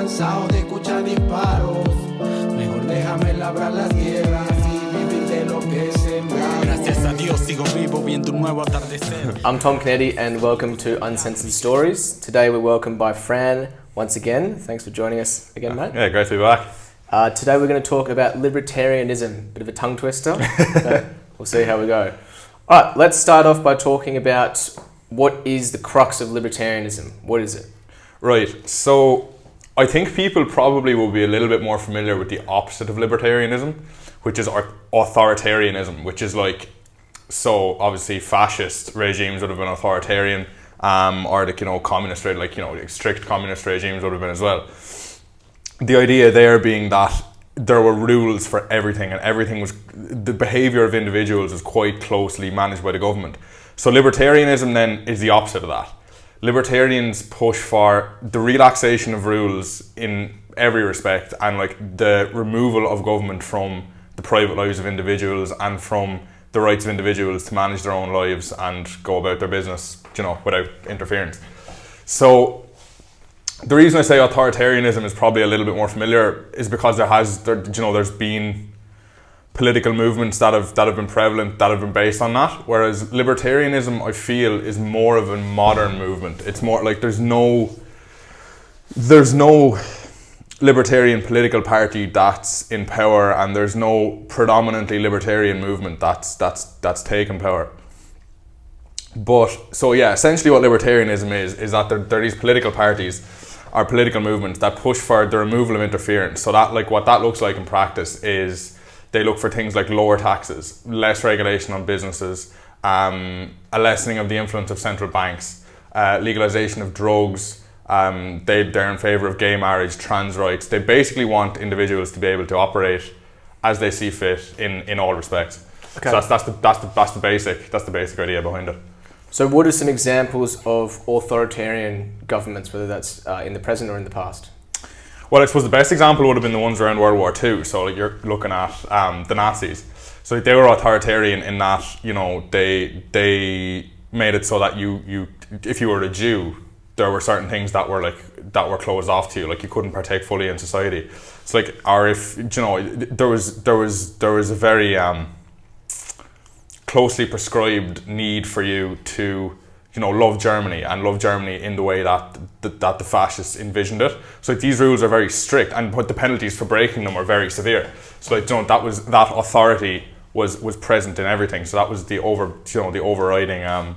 cansado de escuchar disparos. Mejor déjame labrar las tierras y vivir de lo que sembramos. Gracias a Dios sigo vivo viendo un nuevo atardecer. I'm Tom Canetti and welcome to Uncensored Stories. Today we're welcomed by Fran once again. Thanks for joining us again, mate. Yeah, great to be back. Today we're going to talk about Libertarianism. Bit of a tongue twister, but we'll see how we go. All right, let's start off by talking about what is the crux of Libertarianism. What is it? Right, so I think people probably will be a little bit more familiar with the opposite of Libertarianism, which is authoritarianism, which is like, so obviously fascist regimes would have been authoritarian, or the communist, like strict communist regimes would have been as well. The idea there being that there were rules for everything, and the behaviour of individuals is quite closely managed by the government. So libertarianism then is the opposite of that. Libertarians push for the relaxation of rules in every respect, and like the removal of government from the private lives of individuals and from the rights of individuals to manage their own lives and go about their business, without interference. So the reason I say authoritarianism is probably a little bit more familiar is because there's been political movements that have been prevalent, that have been based on that, whereas libertarianism, I feel, is more of a modern movement. It's more like there's no libertarian political party that's in power, and there's no predominantly libertarian movement that's taken power. But so yeah, essentially what libertarianism is that there are these political parties or political movements that push for the removal of interference. So that, like, what that looks like in practice is they look for things like lower taxes, less regulation on businesses, a lessening of the influence of central banks, legalization of drugs. They're in favour of gay marriage, trans rights. They basically want individuals to be able to operate as they see fit in all respects. Okay. So that's the basic idea behind it. So what are some examples of authoritarian governments, whether that's in the present or in the past? Well, I suppose the best example would have been the ones around World War II. So like you're looking at the Nazis. So they were authoritarian in that, they made it so that you if you were a Jew, there were certain things that were closed off to you, like you couldn't partake fully in society. It's like, or if there was a very closely prescribed need for you to love Germany in the way that the fascists envisioned it. So like, these rules are very strict, and the penalties for breaking them are very severe. So like that authority was present in everything. So that was the overriding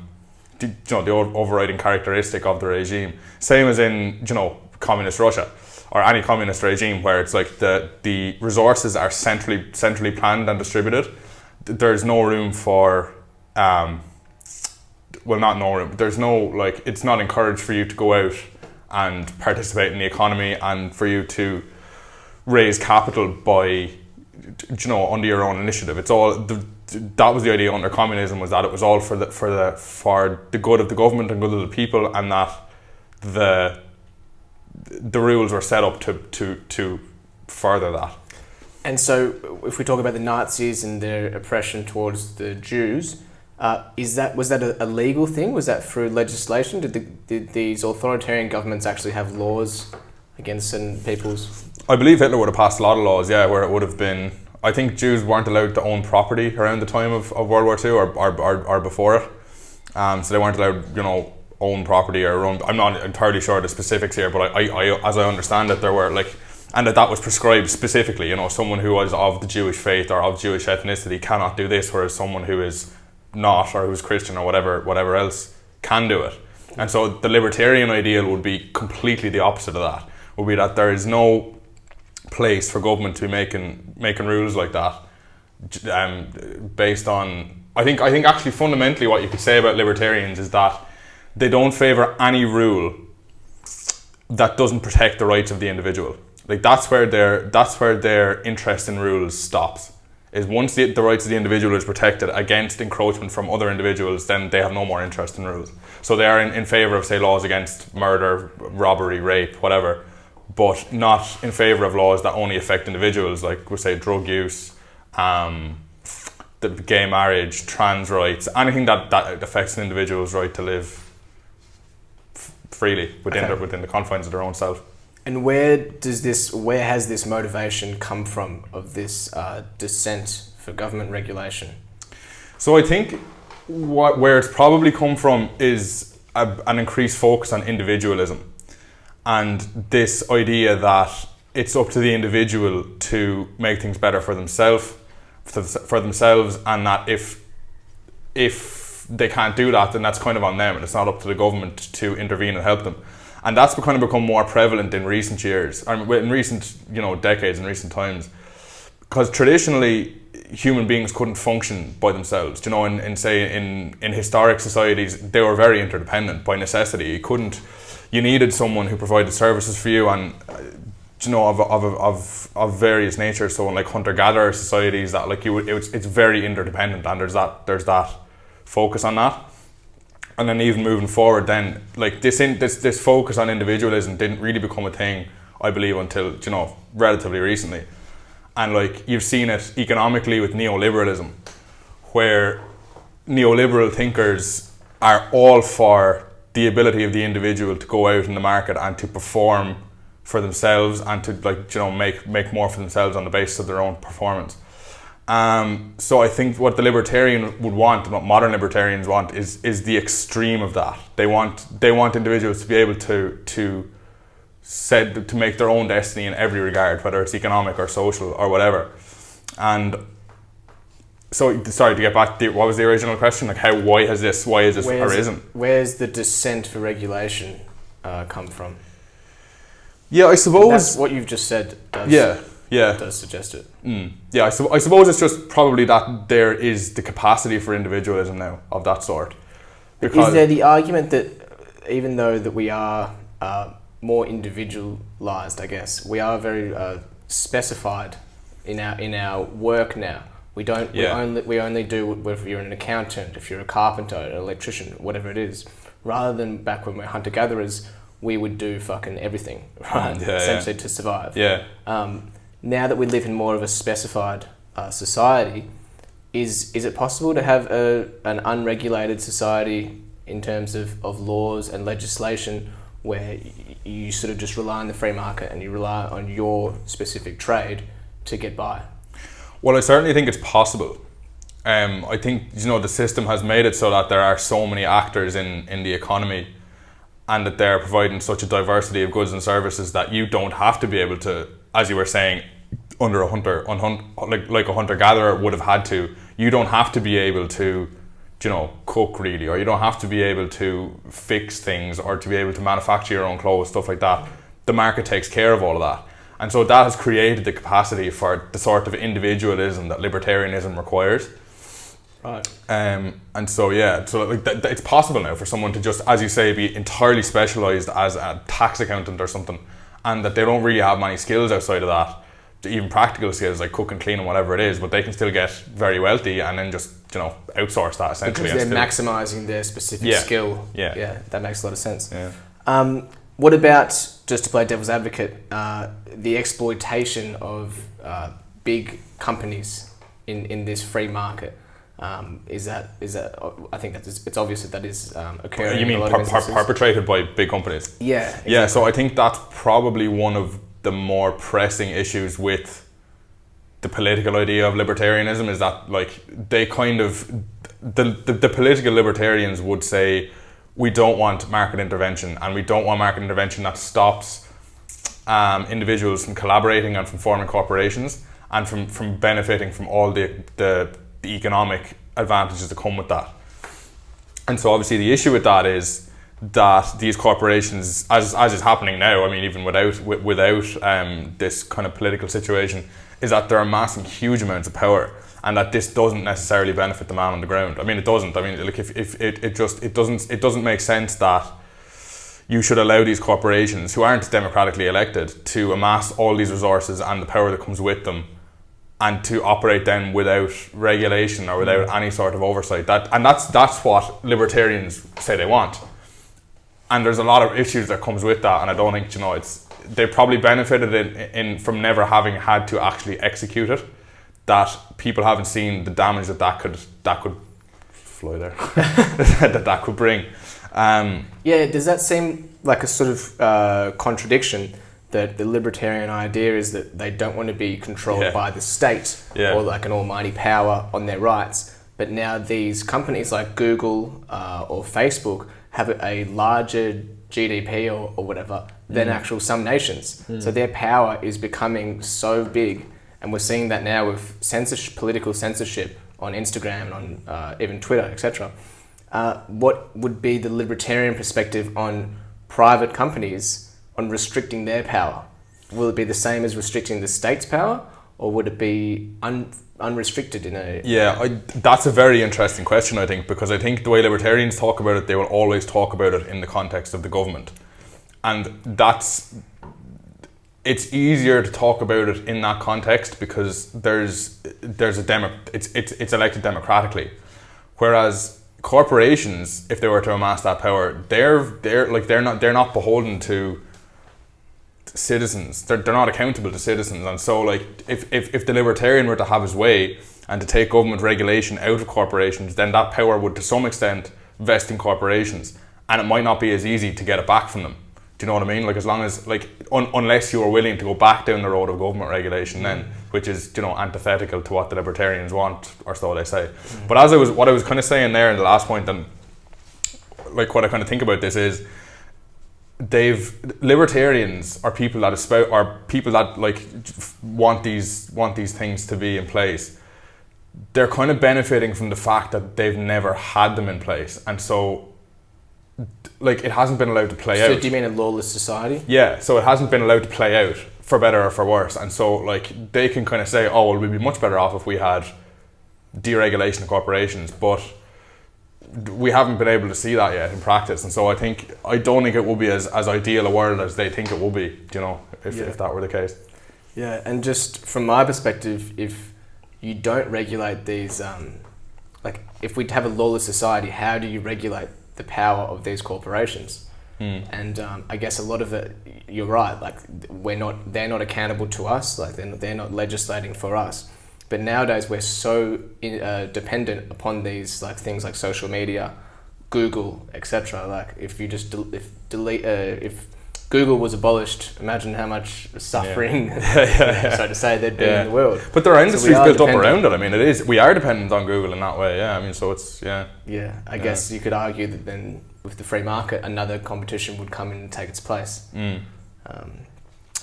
the overriding characteristic of the regime. Same as in communist Russia or any communist regime, where it's like the resources are centrally planned and distributed. There's no room for there's no, like, it's not encouraged for you to go out and participate in the economy and for you to raise capital by under your own initiative. It's all that was the idea under communism, was that it was all for the good of the government and good of the people, and that the rules were set up to further that. And so, if we talk about the Nazis and their oppression towards the Jews, was that a legal thing? Was that through legislation? Did these authoritarian governments actually have laws against certain peoples? I believe Hitler would have passed a lot of laws, yeah, where it would have been. I think Jews weren't allowed to own property around the time of World War II or before it. So they weren't allowed, own property or own. I'm not entirely sure of the specifics here, but I as I understand it, there were like. And that was prescribed specifically, someone who was of the Jewish faith or of Jewish ethnicity cannot do this, whereas someone who is not, or who's Christian or whatever else, can do it. And so the libertarian ideal would be completely the opposite of that. Would be that there is no place for government to be making rules like that, based on. I think actually fundamentally what you could say about libertarians is that they don't favour any rule that doesn't protect the rights of the individual. Like that's where their interest in rules stops. Is once the rights of the individual is protected against encroachment from other individuals, then they have no more interest in rules. So they are in favour of, say, laws against murder, robbery, rape, whatever, but not in favour of laws that only affect individuals, like we say drug use, the gay marriage, trans rights, anything that affects an individual's right to live freely within the confines of their own self. And where has this motivation come from of this dissent for government regulation? So I think where it's probably come from is an increased focus on individualism and this idea that it's up to the individual to make things better for themselves, and that if they can't do that, then that's kind of on them, and it's not up to the government to intervene and help them. And that's kind of become more prevalent in recent years, or in recent decades, in recent times, because traditionally human beings couldn't function by themselves. In historic societies, they were very interdependent by necessity. You needed someone who provided services for you, and of various natures. So in like hunter-gatherer societies, that it's very interdependent, and there's that focus on that. And then even moving forward, then like this focus on individualism didn't really become a thing, I believe, until relatively recently. And like you've seen it economically with neoliberalism, where neoliberal thinkers are all for the ability of the individual to go out in the market and to perform for themselves and to make more for themselves on the basis of their own performance. So I think what the libertarian would want, and what modern libertarians want, is the extreme of that. They want individuals to be able to make their own destiny in every regard, whether it's economic or social or whatever. And so, sorry, to get back to what was the original question? Like, why is this arisen? Where's the dissent for regulation come from? Yeah, I suppose... And that's what you've just said does suggest it. Yeah, I suppose it's just probably that there is the capacity for individualism now of that sort. Because is there the argument that even though that we are more individualized, I guess, we are very specified in our work now. We don't. We only do whether you're an accountant, if you're a carpenter, an electrician, whatever it is. Rather than back when we're hunter gatherers, we would do fucking everything, right? Essentially to survive. Yeah. Now that we live in more of a specified society, is it possible to have an unregulated society in terms of laws and legislation where you sort of just rely on the free market and you rely on your specific trade to get by? Well, I certainly think it's possible. I think the system has made it so that there are so many actors in the economy, and that they're providing such a diversity of goods and services that you don't have to be able to, as you were saying, under a like a hunter-gatherer would have had to. You don't have to be able to, cook really, or you don't have to be able to fix things or to be able to manufacture your own clothes, stuff like that. The market takes care of all of that. And so that has created the capacity for the sort of individualism that libertarianism requires. Right. And so it's possible now for someone to just, as you say, be entirely specialised as a tax accountant or something, and that they don't really have many skills outside of that, even practical skills like cook and clean and whatever it is, but they can still get very wealthy and then just outsource that essentially. Because they're maximising their specific skill. Yeah, that makes a lot of sense. Yeah. What about, just to play devil's advocate, the exploitation of big companies in this free market? Is that? I think it's obvious that is occurring. You mean perpetrated by big companies? Yeah. Exactly. Yeah. So I think that's probably one of the more pressing issues with the political idea of libertarianism, is that they kind of the political libertarians would say, we don't want market intervention, and we don't want market intervention that stops individuals from collaborating and from forming corporations and from benefiting from all the economic advantages that come with that. And so obviously the issue with that is that these corporations, as is happening now, I mean even without this kind of political situation, is that they're amassing huge amounts of power, and that this doesn't necessarily benefit the man on the ground. I mean, it doesn't. I mean, like if it doesn't make sense that you should allow these corporations, who aren't democratically elected, to amass all these resources and the power that comes with them, and to operate then without regulation or without any sort of oversight. That's what libertarians say they want. And there's a lot of issues that comes with that, and I don't think they probably benefited from never having had to actually execute it. That people haven't seen the damage that could fly there that could bring. Does that seem like a sort of contradiction the libertarian idea is that they don't want to be controlled by the state or like an almighty power on their rights. But now these companies like Google or Facebook have a larger GDP or whatever than actual some nations. So their power is becoming so big, and we're seeing that now with political censorship on Instagram and on even Twitter, etc. What would be the libertarian perspective on private companies on restricting their power? Will it be the same as restricting the state's power, or would it be unrestricted in a... That's a very interesting question, I think, because I think the way libertarians talk about it, they will always talk about it in the context of the government. And it's easier to talk about it in that context because it's elected democratically. Whereas corporations, if they were to amass that power, they're not beholden to citizens. They're not accountable to citizens. And so like if the libertarian were to have his way and to take government regulation out of corporations, then that power would to some extent vest in corporations, and it might not be as easy to get it back from them. Do you know what I mean? Like as long as unless you are willing to go back down the road of government regulation, then, which is, you know, antithetical to what the libertarians want, or so they say. But what I was kind of saying there in the last point, and like what I kind of think about this is, libertarians are people that like want these things to be in place. They're kind of benefiting from the fact that they've never had them in place, and so like it hasn't been allowed to play out. So do you mean a lawless society? Yeah, so it hasn't been allowed to play out, for better or for worse, and so like they can kind of say, oh well, we'd be much better off if we had deregulation of corporations, but we haven't been able to see that yet in practice, and so I don't think it will be as ideal a world as they think it will be, you know, if that were the case. Yeah, and just from my perspective, if you don't regulate these, like if we have a lawless society, how do you regulate the power of these corporations? And I guess a lot of it, you're right, like they're not accountable to us, like they're not legislating for us. But nowadays we're so dependent upon these like things like social media, Google, etc. Like if you just if Google was abolished, imagine how much suffering, so to say, there'd be in the world. But there are industries built up around it. I mean, we are dependent on Google in that way. Yeah, I mean, so it's I guess you could argue that then with the free market, another competition would come in and take its place.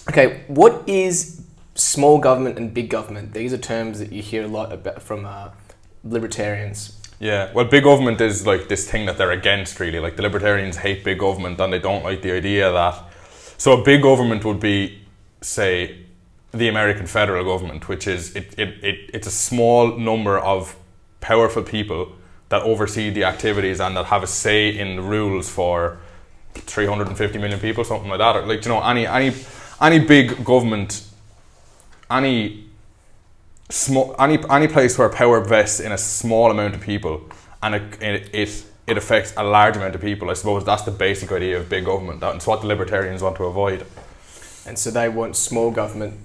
Okay, what is small government and big government? These are terms that you hear a lot about from libertarians. Yeah, well, big government is like this thing that they're against, really. Like the libertarians hate big government, and they don't like the idea that... So a big government would be, say, the American federal government, which is it's a small number of powerful people that oversee the activities and that have a say in the rules for 350 million people, something like that. Or like, you know, any big government, any place where power vests in a small amount of people, and it affects a large amount of people. I suppose that's the basic idea of big government. That's what the libertarians want to avoid. And so they want small government,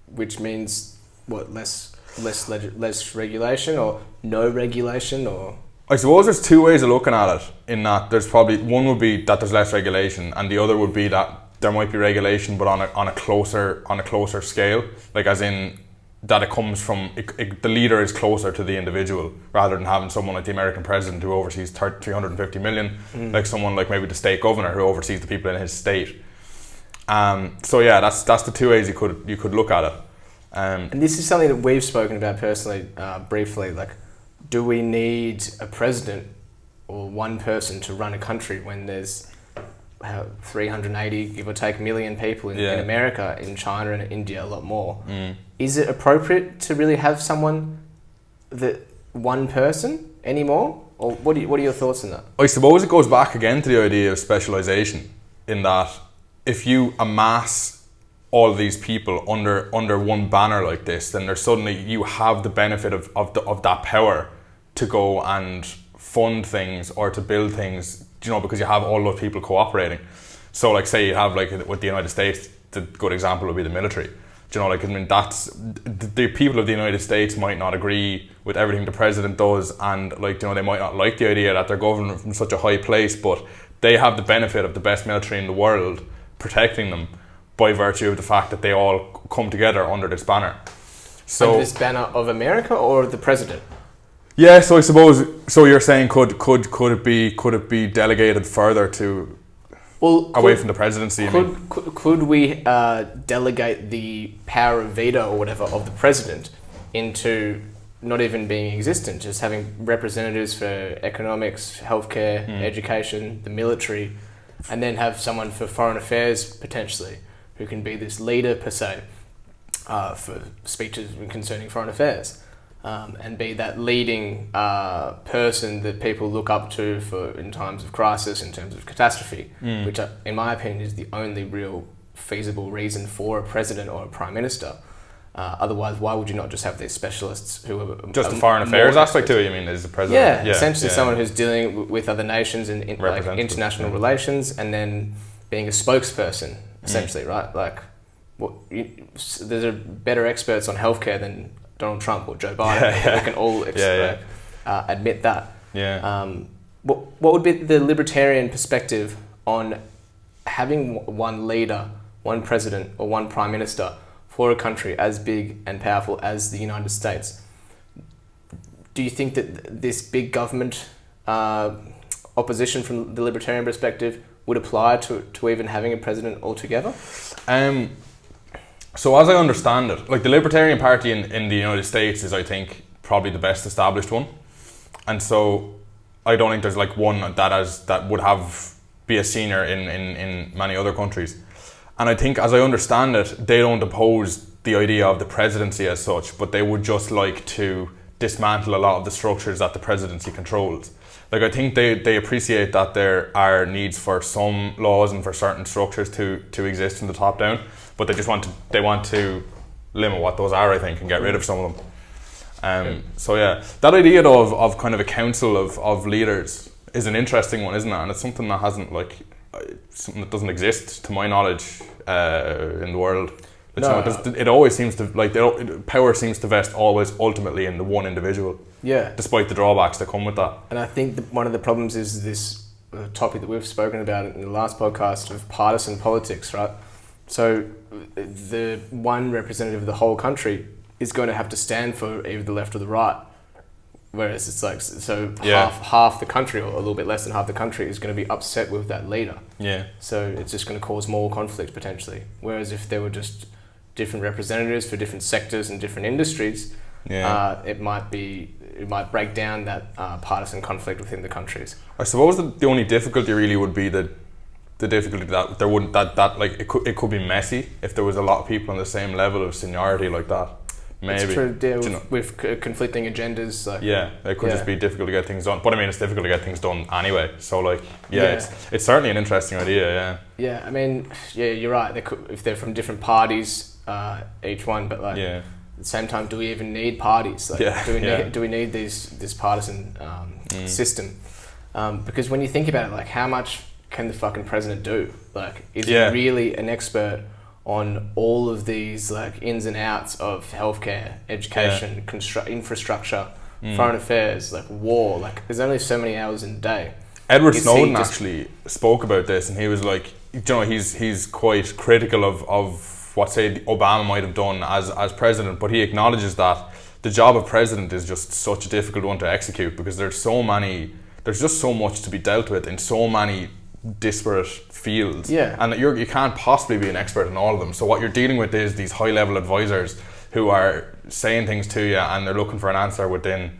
which means what, less regulation, or no regulation, or... I suppose there's two ways of looking at it, in that there's probably one would be that there's less regulation, and the other would be that there might be regulation but on a closer scale, like as in that it comes from the leader is closer to the individual, rather than having someone like the American president who oversees 350 million, like someone like maybe the state governor who oversees the people in his state. So yeah, that's the two ways you could look at it. And this is something that we've spoken about personally, briefly. Like, do we need a president or one person to run a country when there's 380, give or take, million people in America, in China and India, a lot more? Is it appropriate to really have one person anymore? Or what are your thoughts on that? I suppose it goes back again to the idea of specialisation, in that if you amass all of these people under one banner like this, then there's suddenly you have the benefit of that power to go and fund things or to build things, you know, because you have all those people cooperating. So like say you have, like with the United States, the good example would be the military. You know, like, I mean, that's the people of the United States might not agree with everything the president does, and like, you know, they might not like the idea that they're governing from such a high place, but they have the benefit of the best military in the world protecting them. by virtue of the fact that they all come together under this banner. So under this banner of America or the president? Yeah, so I suppose, so you're saying could it be delegated further to away from the presidency? Could we delegate the power of veto or whatever of the president into not even being existent, just having representatives for economics, healthcare, education, the military, and then have someone for foreign affairs potentially, who can be this leader per se for speeches concerning foreign affairs, and be that leading person that people look up to for in times of crisis, in terms of catastrophe, which in my opinion is the only real feasible reason for a president or a prime minister. Otherwise, why would you not just have these specialists who are just the foreign affairs aspect to it? You mean as the president? Yeah, essentially someone who's dealing with other nations and like international relations, and then being a spokesperson, essentially, right? Like, there's better experts on healthcare than Donald Trump or Joe Biden. We can all admit that. What would be the libertarian perspective on having one leader, one president, or one prime minister for a country as big and powerful as the United States? Do you think that this big government opposition from the libertarian perspective would apply to even having a president altogether? So as I understand it, like the Libertarian Party in the United States is, I think, probably the best established one. And so I don't think there's like one that would be a senior in many other countries. And I think, as I understand it, they don't oppose the idea of the presidency as such, but they would just like to dismantle a lot of the structures that the presidency controls. Like, I think they appreciate that there are needs for some laws and for certain structures to exist from the top down, but they want to limit what those are, I think, and get rid of some of them. So yeah, that idea though of kind of a council of leaders is an interesting one, isn't it? And it's something that something that doesn't exist, to my knowledge, in the world. It always seems to power seems to vest always ultimately in the one individual. Yeah. Despite the drawbacks that come with that. And I think one of the problems is this topic that we've spoken about in the last podcast of partisan politics, right? So the one representative of the whole country is going to have to stand for either the left or the right. Whereas it's like, half the country, or a little bit less than half the country, is going to be upset with that leader. Yeah. So it's just going to cause more conflict potentially. Whereas if there were just different representatives for different sectors and different industries, it might break down that partisan conflict within the countries. I suppose the only difficulty really would be the difficulty that there wouldn't it could be messy if there was a lot of people on the same level of seniority like that. Maybe. It's true, with conflicting agendas. It could just be difficult to get things done. But I mean, it's difficult to get things done anyway. So it's certainly an interesting idea. Yeah, I mean, you're right. If they're from different parties, each one, but at the same time, do we even need parties? Do we need this partisan system? Because when you think about it, like, how much can the fucking president do? Like, is he really an expert on all of these like ins and outs of healthcare, education, infrastructure, foreign affairs, like war? Like, there's only so many hours in a day. Edward Snowden actually spoke about this, and he was like, he's quite critical of what, say, Obama might have done as president, but he acknowledges that the job of president is just such a difficult one to execute because there's just so much to be dealt with in so many disparate fields, and you can't possibly be an expert in all of them. So what you're dealing with is these high-level advisors who are saying things to you, and they're looking for an answer within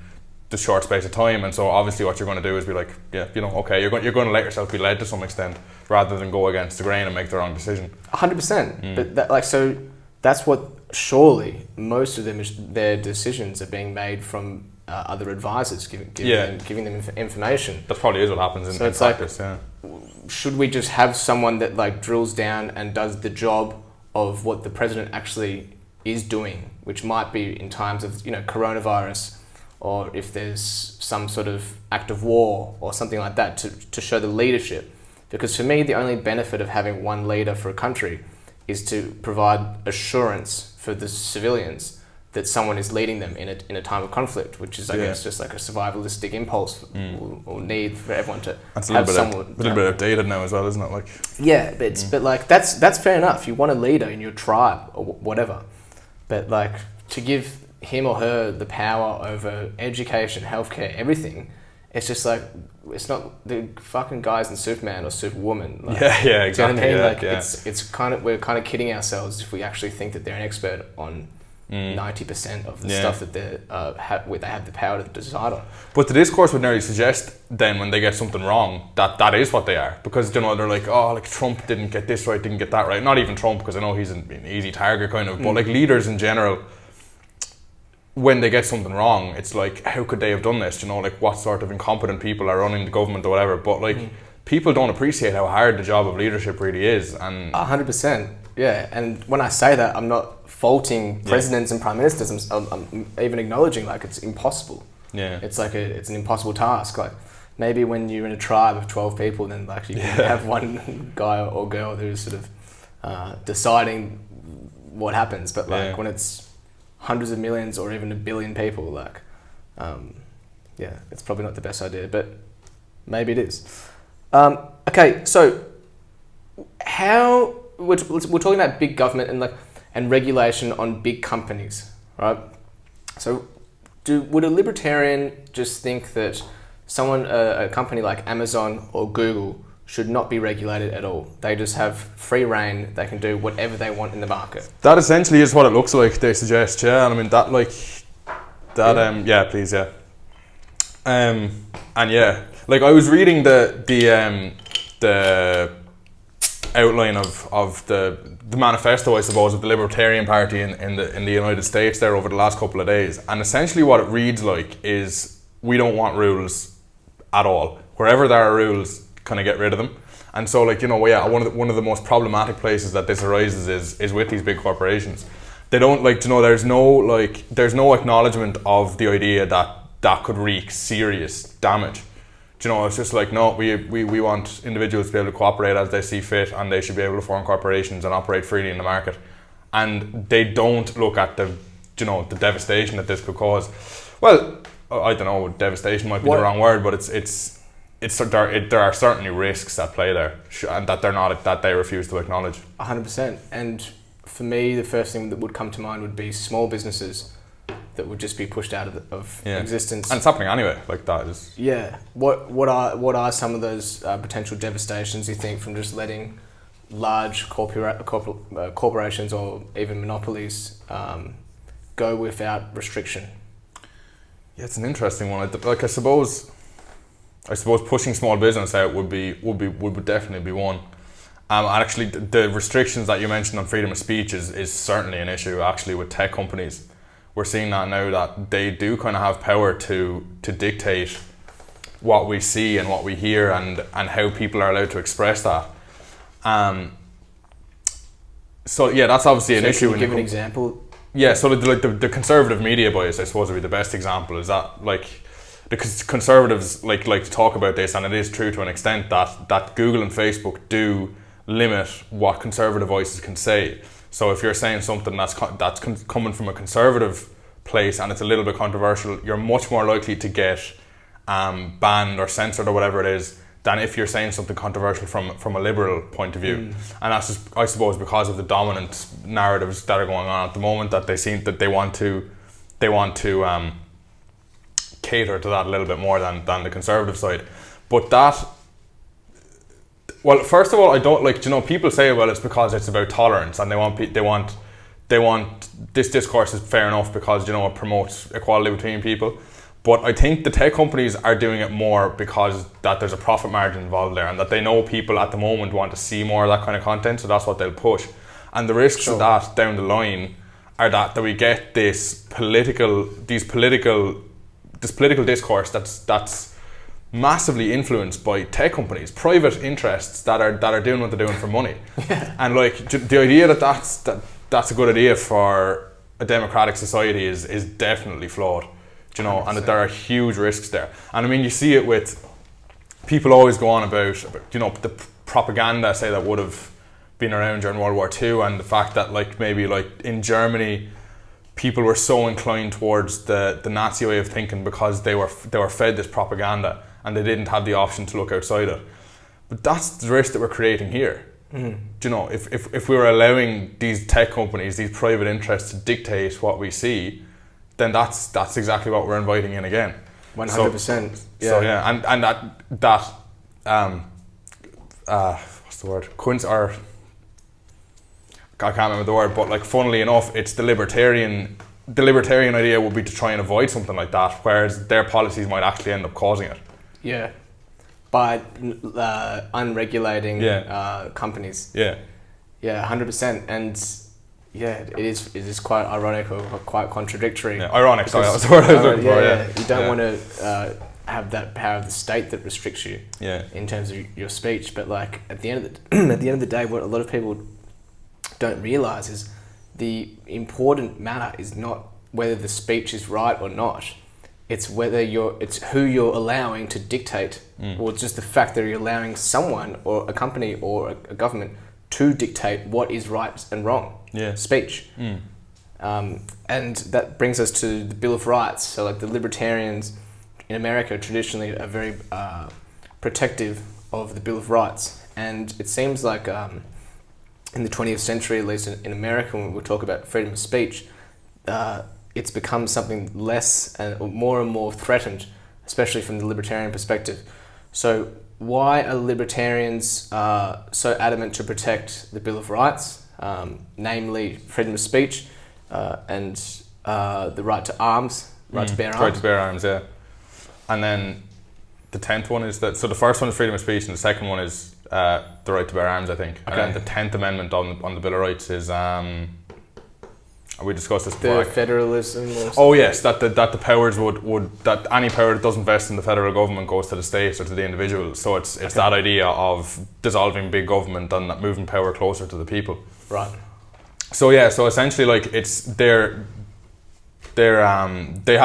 the short space of time. And so obviously, what you're going to do is be like, okay, you're going to let yourself be led to some extent, rather than go against the grain and make the wrong decision. 100%. But so that's what surely most of their decisions are being made from other advisors giving them information. That probably is what happens in practice. Should we just have someone that like drills down and does the job of what the president actually is doing, which might be in times of coronavirus, or if there's some sort of act of war or something like that, to show the leadership? Because for me, the only benefit of having one leader for a country is to provide assurance for the civilians that someone is leading them in a time of conflict, which is, I guess, just like a survivalistic impulse or need for everyone to have someone. A little bit outdated now as well, isn't it? Like, yeah, but like that's fair enough. You want a leader in your tribe or whatever, but like to give him or her the power over education, healthcare, everything, it's just like, it's not the fucking guys in Superman or Superwoman. Like, yeah, exactly. Do you know what I mean? Yeah, like yeah. it's kind of, we're kind of kidding ourselves if we actually think that they're an expert on 90% of the stuff that they have the power to decide on. But the discourse would nearly suggest then when they get something wrong that is what they are, because, you know, they're like, oh, like Trump didn't get this right, didn't get that right. Not even Trump, because I know he's an easy target kind of, but like leaders in general, when they get something wrong, it's like, how could they have done this? You know, like what sort of incompetent people are running the government or whatever. But like people don't appreciate how hard the job of leadership really is. And 100%, yeah. And when I say that, I'm not faulting presidents and prime ministers. I'm even acknowledging like it's impossible. Yeah, it's like it's an impossible task. Like maybe when you're in a tribe of 12 people, then like you can have one guy or girl who's sort of deciding what happens. But like when it's hundreds of millions or even a billion people, like it's probably not the best idea, but maybe it is. Okay, so how we're talking about big government and regulation on big companies, right? So would a libertarian just think that a company like Amazon or Google should not be regulated at all? They just have free reign, they can do whatever they want in the market. That essentially is what it looks like, they suggest, yeah. And I mean that please, yeah. And yeah, like I was reading the outline of the manifesto, I suppose, of the Libertarian Party in the United States there over the last couple of days, and essentially what it reads like is, we don't want rules at all. Wherever there are rules, kind of get rid of them. And so, like, you know, one of the most problematic places that this arises is with these big corporations. They don't, like, you know, there's no acknowledgement of the idea that could wreak serious damage. You know, it's just like, no, we want individuals to be able to cooperate as they see fit, and they should be able to form corporations and operate freely in the market. And they don't look at the devastation that this could cause. Well, I don't know, devastation might be the wrong word, but there are certainly risks at play there, and that they refuse to acknowledge. 100%. And for me, the first thing that would come to mind would be small businesses that would just be pushed out of existence. And it's happening anyway. Like that is. Yeah. What are some of those potential devastations you think from just letting large corporations or even monopolies go without restriction? Yeah, it's an interesting one. Like I suppose pushing small business out would definitely be one. And actually, the restrictions that you mentioned on freedom of speech is certainly an issue. Actually, with tech companies, we're seeing that now, that they do kind of have power to dictate what we see and what we hear and how people are allowed to express that. So yeah, that's obviously an issue. Can you give an example? Yeah, so the conservative media bias, I suppose, would be the best example. Is that like the conservatives like to talk about this, and it is true to an extent that Google and Facebook do limit what conservative voices can say. So if you're saying something that's coming from a conservative place and it's a little bit controversial, you're much more likely to get banned or censored or whatever it is than if you're saying something controversial from a liberal point of view. And that's just, I suppose, because of the dominant narratives that are going on at the moment, that they seem that they want to cater to that a little bit more than the conservative side. But that, well, first of all, I don't like, you know, people say, well, it's because it's about tolerance and they want this discourse is fair enough because, you know, it promotes equality between people. But I think the tech companies are doing it more because that there's a profit margin involved there, and that they know people at the moment want to see more of that kind of content, so that's what they'll push. And the risks of that down the line are that we get this political discourse that's massively influenced by tech companies, private interests that are doing what they're doing for money. And like the idea that that's a good idea for a democratic society is definitely flawed. You know, 100%. And that there are huge risks there. And I mean, you see it with people always go on about you know, the propaganda, say, that would have been around during World War II, and the fact that like maybe like in Germany people were so inclined towards the Nazi way of thinking because they were fed this propaganda and they didn't have the option to look outside it. But that's the risk that we're creating here. Do you know, if we were allowing these tech companies, these private interests to dictate what we see, then that's exactly what we're inviting in again. 100%. So yeah, and that what's the word? I can't remember the word, but like funnily enough, it's the libertarian idea would be to try and avoid something like that, whereas their policies might actually end up causing it. Yeah. By unregulating companies. Yeah. Yeah, 100%. And yeah, it is quite ironic or quite contradictory. Yeah, ironic, sorry, that was the word I was looking for. Yeah. You don't want to have that power of the state that restricts you in terms of your speech. But like at the end of the day, what a lot of people don't realise is the important matter is not whether the speech is right or not. It's it's who you're allowing to dictate, or just the fact that you're allowing someone or a company or a government to dictate what is right and wrong. Yeah. Speech. And that brings us to the Bill of Rights. So like the libertarians in America traditionally are very protective of the Bill of Rights. And it seems like in the 20th century, at least in America, when we talk about freedom of speech, it's become something less and more threatened, especially from the libertarian perspective. So why are libertarians so adamant to protect the Bill of Rights, namely freedom of speech and the right to arms, right to bear arms? Right to bear arms, yeah. And then the 10th one is that, so the first one is freedom of speech and the second one is the right to bear arms, I think. Okay. And then the 10th Amendment on the Bill of Rights is... we discussed this before. The federalism. Oh yes, that the powers would that any power that doesn't vest in the federal government goes to the state or to the individual. So it's that idea of dissolving big government and moving power closer to the people. Right. So yeah, so essentially like it's they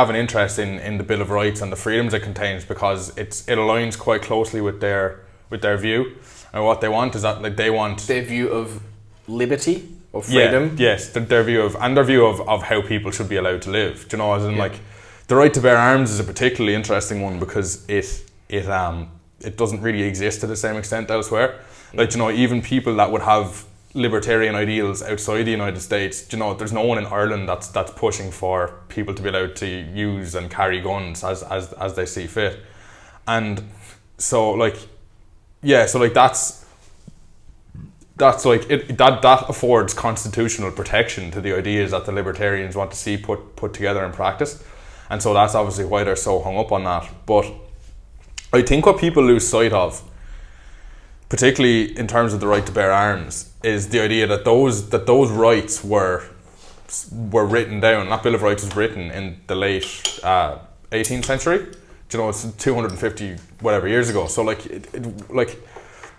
have an interest in the Bill of Rights and the freedoms it contains because it aligns quite closely with their view, and what they want is that like they want their view of liberty. Or freedom. Yeah, yes, their view of how people should be allowed to live. Do you know, as in like the right to bear arms is a particularly interesting one because it doesn't really exist to the same extent elsewhere. Like, you know, even people that would have libertarian ideals outside the United States, you know, there's no one in Ireland that's pushing for people to be allowed to use and carry guns as they see fit. And so like that's like that affords constitutional protection to the ideas that the libertarians want to see put together in practice, and so that's obviously why they're so hung up on that. But I think what people lose sight of, particularly in terms of the right to bear arms, is the idea that those rights were written down. That Bill of Rights was written in the late 18th century. You know, it's 250 whatever years ago. So like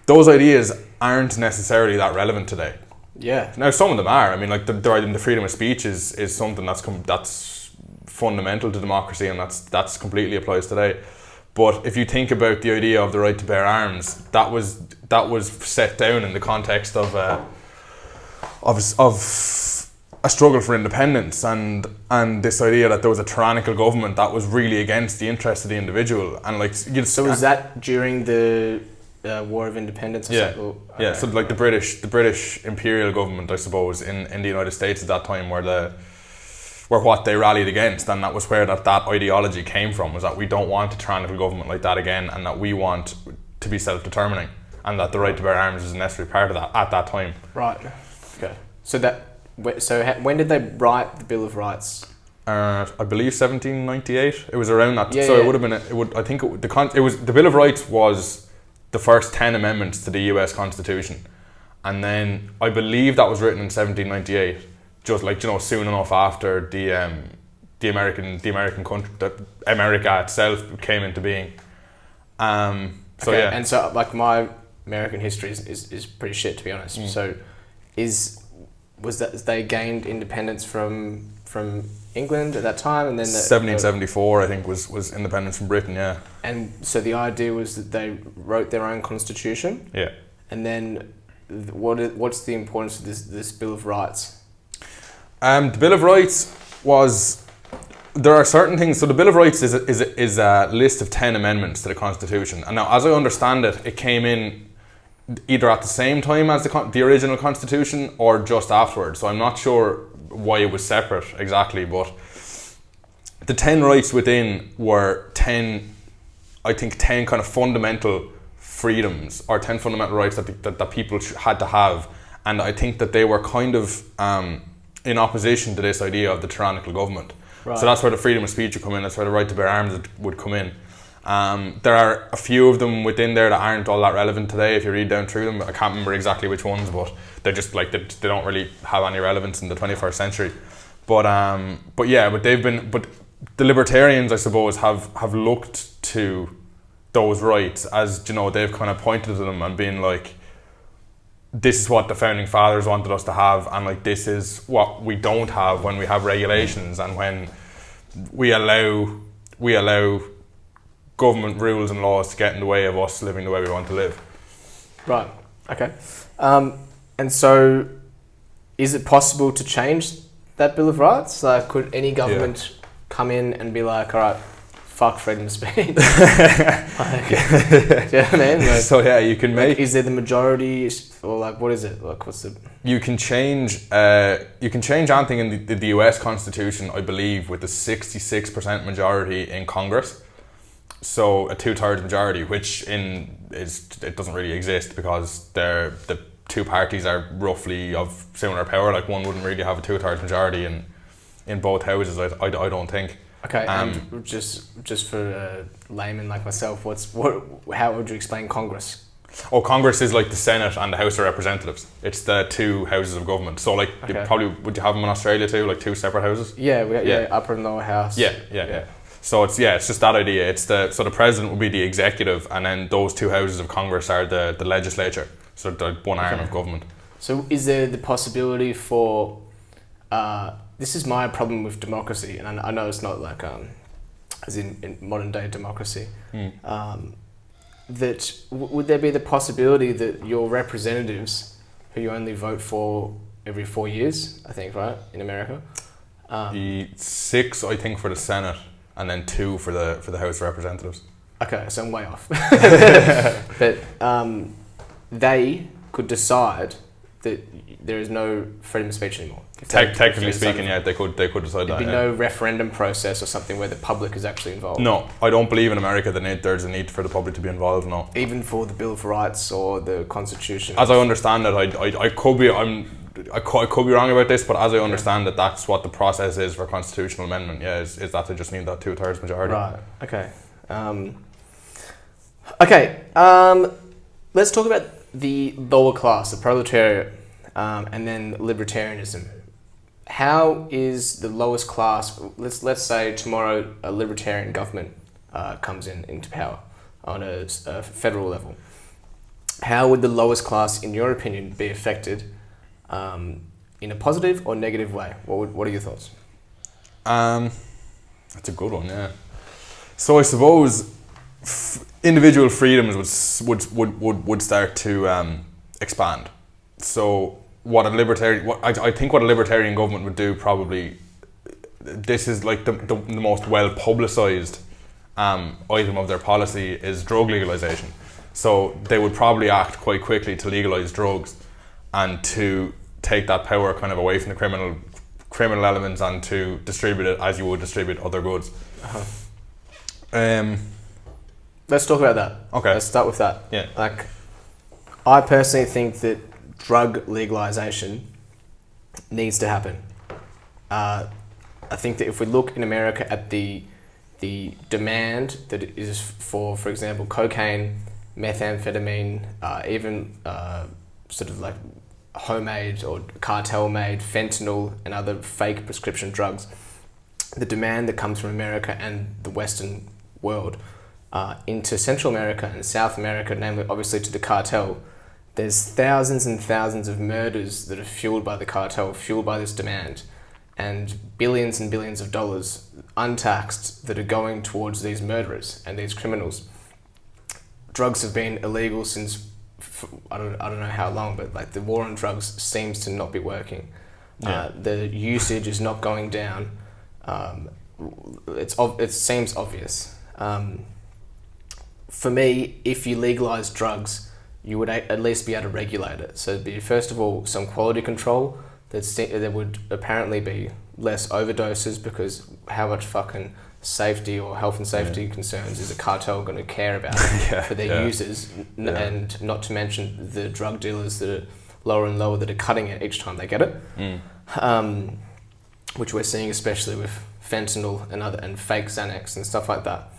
those ideas aren't necessarily that relevant today. Yeah. Now some of them are. I mean, like the freedom of speech is something that's fundamental to democracy, and that's completely applies today. But if you think about the idea of the right to bear arms, that was set down in the context of a struggle for independence and this idea that there was a tyrannical government that was really against the interests of the individual, and like so was that during the War of Independence? Yeah, yeah. So like the British imperial government, I suppose, in the United States at that time were what they rallied against, and that was where that ideology came from, was that we don't want a tyrannical government like that again, and that we want to be self-determining, and that the right to bear arms is a necessary part of that at that time. Right. Okay. So when did they write the Bill of Rights? I believe 1798. It was around that. Yeah, so yeah. It would have been. It was the Bill of Rights was the first 10 amendments to the US Constitution, and then I believe that was written in 1798, just like, you know, soon enough after the American country, that America itself came into being. So okay, yeah, and so like my American history is pretty shit, to be honest. So was that they gained independence from England at that time, and then 1774 I think was independence from Britain. Yeah. And so the idea was that they wrote their own constitution. Yeah. And then what's the importance of this Bill of Rights? The Bill of Rights, was there are certain things. So the Bill of Rights is a list of 10 amendments to the Constitution. And now, as I understand it, it came in either at the same time as the original Constitution or just afterwards. So I'm not sure why it was separate exactly, but the 10 rights within were 10 kind of fundamental freedoms or 10 fundamental rights that people had to have. And I think that they were kind of in opposition to this idea of the tyrannical government. Right. So that's where the freedom of speech would come in, that's where the right to bear arms would come in. There are a few of them within there that aren't all that relevant today if you read down through them. I can't remember exactly which ones, but they're just like they don't really have any relevance in the 21st century. But the libertarians, I suppose, have looked to those rights as, you know, they've kind of pointed to them and been like, this is what the founding fathers wanted us to have, and like this is what we don't have when we have regulations and when we allow government rules and laws to get in the way of us living the way we want to live. Right. Okay. And so, is it possible to change that Bill of Rights? Like, could any government come in and be like, all right, fuck freedom of speech? Do you know what I mean? Like, so yeah, you can make. Like, is there the majority, or like what is it? Like, what's the? You can change anything in the US Constitution, I believe, with a 66% majority in Congress. So a 2/3 majority, which it doesn't really exist because the two parties are roughly of similar power. Like one wouldn't really have a 2/3 majority in both houses. I don't think. Okay, and just for a layman like myself, how would you explain Congress? Oh, Congress is like the Senate and the House of Representatives. It's the two houses of government. So like, okay. would you have them in Australia too, like two separate houses? Yeah, we got upper and lower house. Yeah. So it's just that idea. So the president will be the executive, and then those two houses of Congress are the legislature. So the one arm of government. So is there the possibility for? This is my problem with democracy, and I know it's not like as in modern day democracy. That would there be the possibility that your representatives, who you only vote for every 4 years, I think, right, in America? 6, I think, for the Senate, and then 2 for the House of Representatives. Okay, so I'm way off. But they could decide that there is no freedom of speech anymore. Technically speaking, yeah, they could decide that. There'd be no referendum process or something where the public is actually involved. No, I don't believe in America that there's a need for the public to be involved. No, even for the Bill of Rights or the Constitution. As I understand it, I could be wrong about this, but as I understand it, that's what the process is for constitutional amendment. Yeah, is that they just need that 2/3 majority. Right. Okay. Let's talk about the lower class, the proletariat, and then libertarianism. How is the lowest class? Let's say tomorrow a libertarian government comes into power on a federal level. How would the lowest class, in your opinion, be affected in a positive or negative way? What are your thoughts? That's a good one. Yeah. So I suppose individual freedoms would start to expand. So I think what a libertarian government would do probably, this is like the most well publicized item of their policy is drug legalization. So they would probably act quite quickly to legalize drugs and to take that power kind of away from the criminal elements and to distribute it as you would distribute other goods. Let's talk about that. Okay. Let's start with that. Yeah. Like, I personally think that drug legalization needs to happen. I think that if we look in America at the demand that is for example, cocaine, methamphetamine, even sort of like homemade or cartel-made fentanyl and other fake prescription drugs, the demand that comes from America and the Western world into Central America and South America, namely obviously to the cartel, there's thousands and thousands of murders that are fueled by the cartel, fueled by this demand, and billions of dollars untaxed that are going towards these murderers and these criminals. Drugs have been illegal since I don't know how long, but like the war on drugs seems to not be working. Yeah. The usage is not going down. It seems obvious. For me, if you legalise drugs, you would at least be able to regulate it. So it'd be, first of all, some quality control. There would apparently be less overdoses, because how much fucking safety or health and safety concerns is a cartel going to care about for their users? And not to mention the drug dealers that are lower and lower that are cutting it each time they get it, which we're seeing especially with fentanyl and fake Xanax and stuff like that.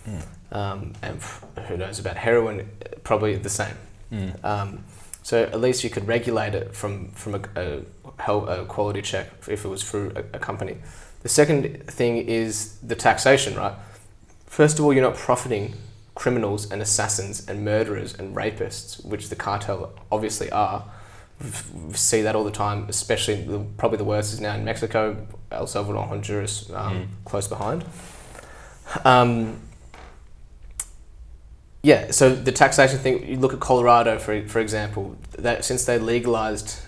And who knows about heroin? Probably the same. So at least you could regulate it from a quality check if it was through a company. The second thing is the taxation, right? First of all, you're not profiting criminals and assassins and murderers and rapists, which the cartel obviously are. We see that all the time, especially probably the worst is now in Mexico, El Salvador, Honduras, close behind. So the taxation thing, you look at Colorado, for example, that since they legalized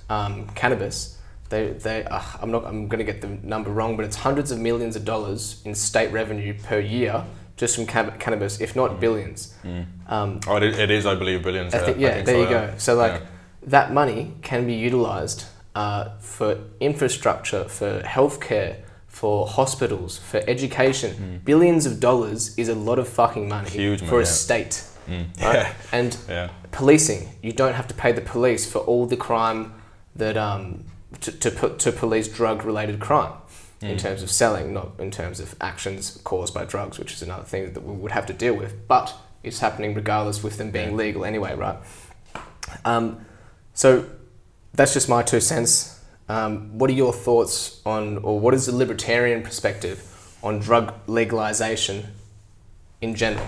cannabis, I'm going to get the number wrong, but it's hundreds of millions of dollars in state revenue per year just from cannabis, if not billions. It is, I believe, billions. I think there you go. So that money can be utilized for infrastructure, for healthcare, for hospitals, for education. Billions of dollars is a lot of fucking money for a state. Right? And policing, you don't have to pay the police for all the crime that to police drug-related crime in terms of selling, not in terms of actions caused by drugs, which is another thing that we would have to deal with. But it's happening regardless with them being legal anyway, right? So that's just my 2 cents. What are your thoughts on, or what is the libertarian perspective on drug legalization in general?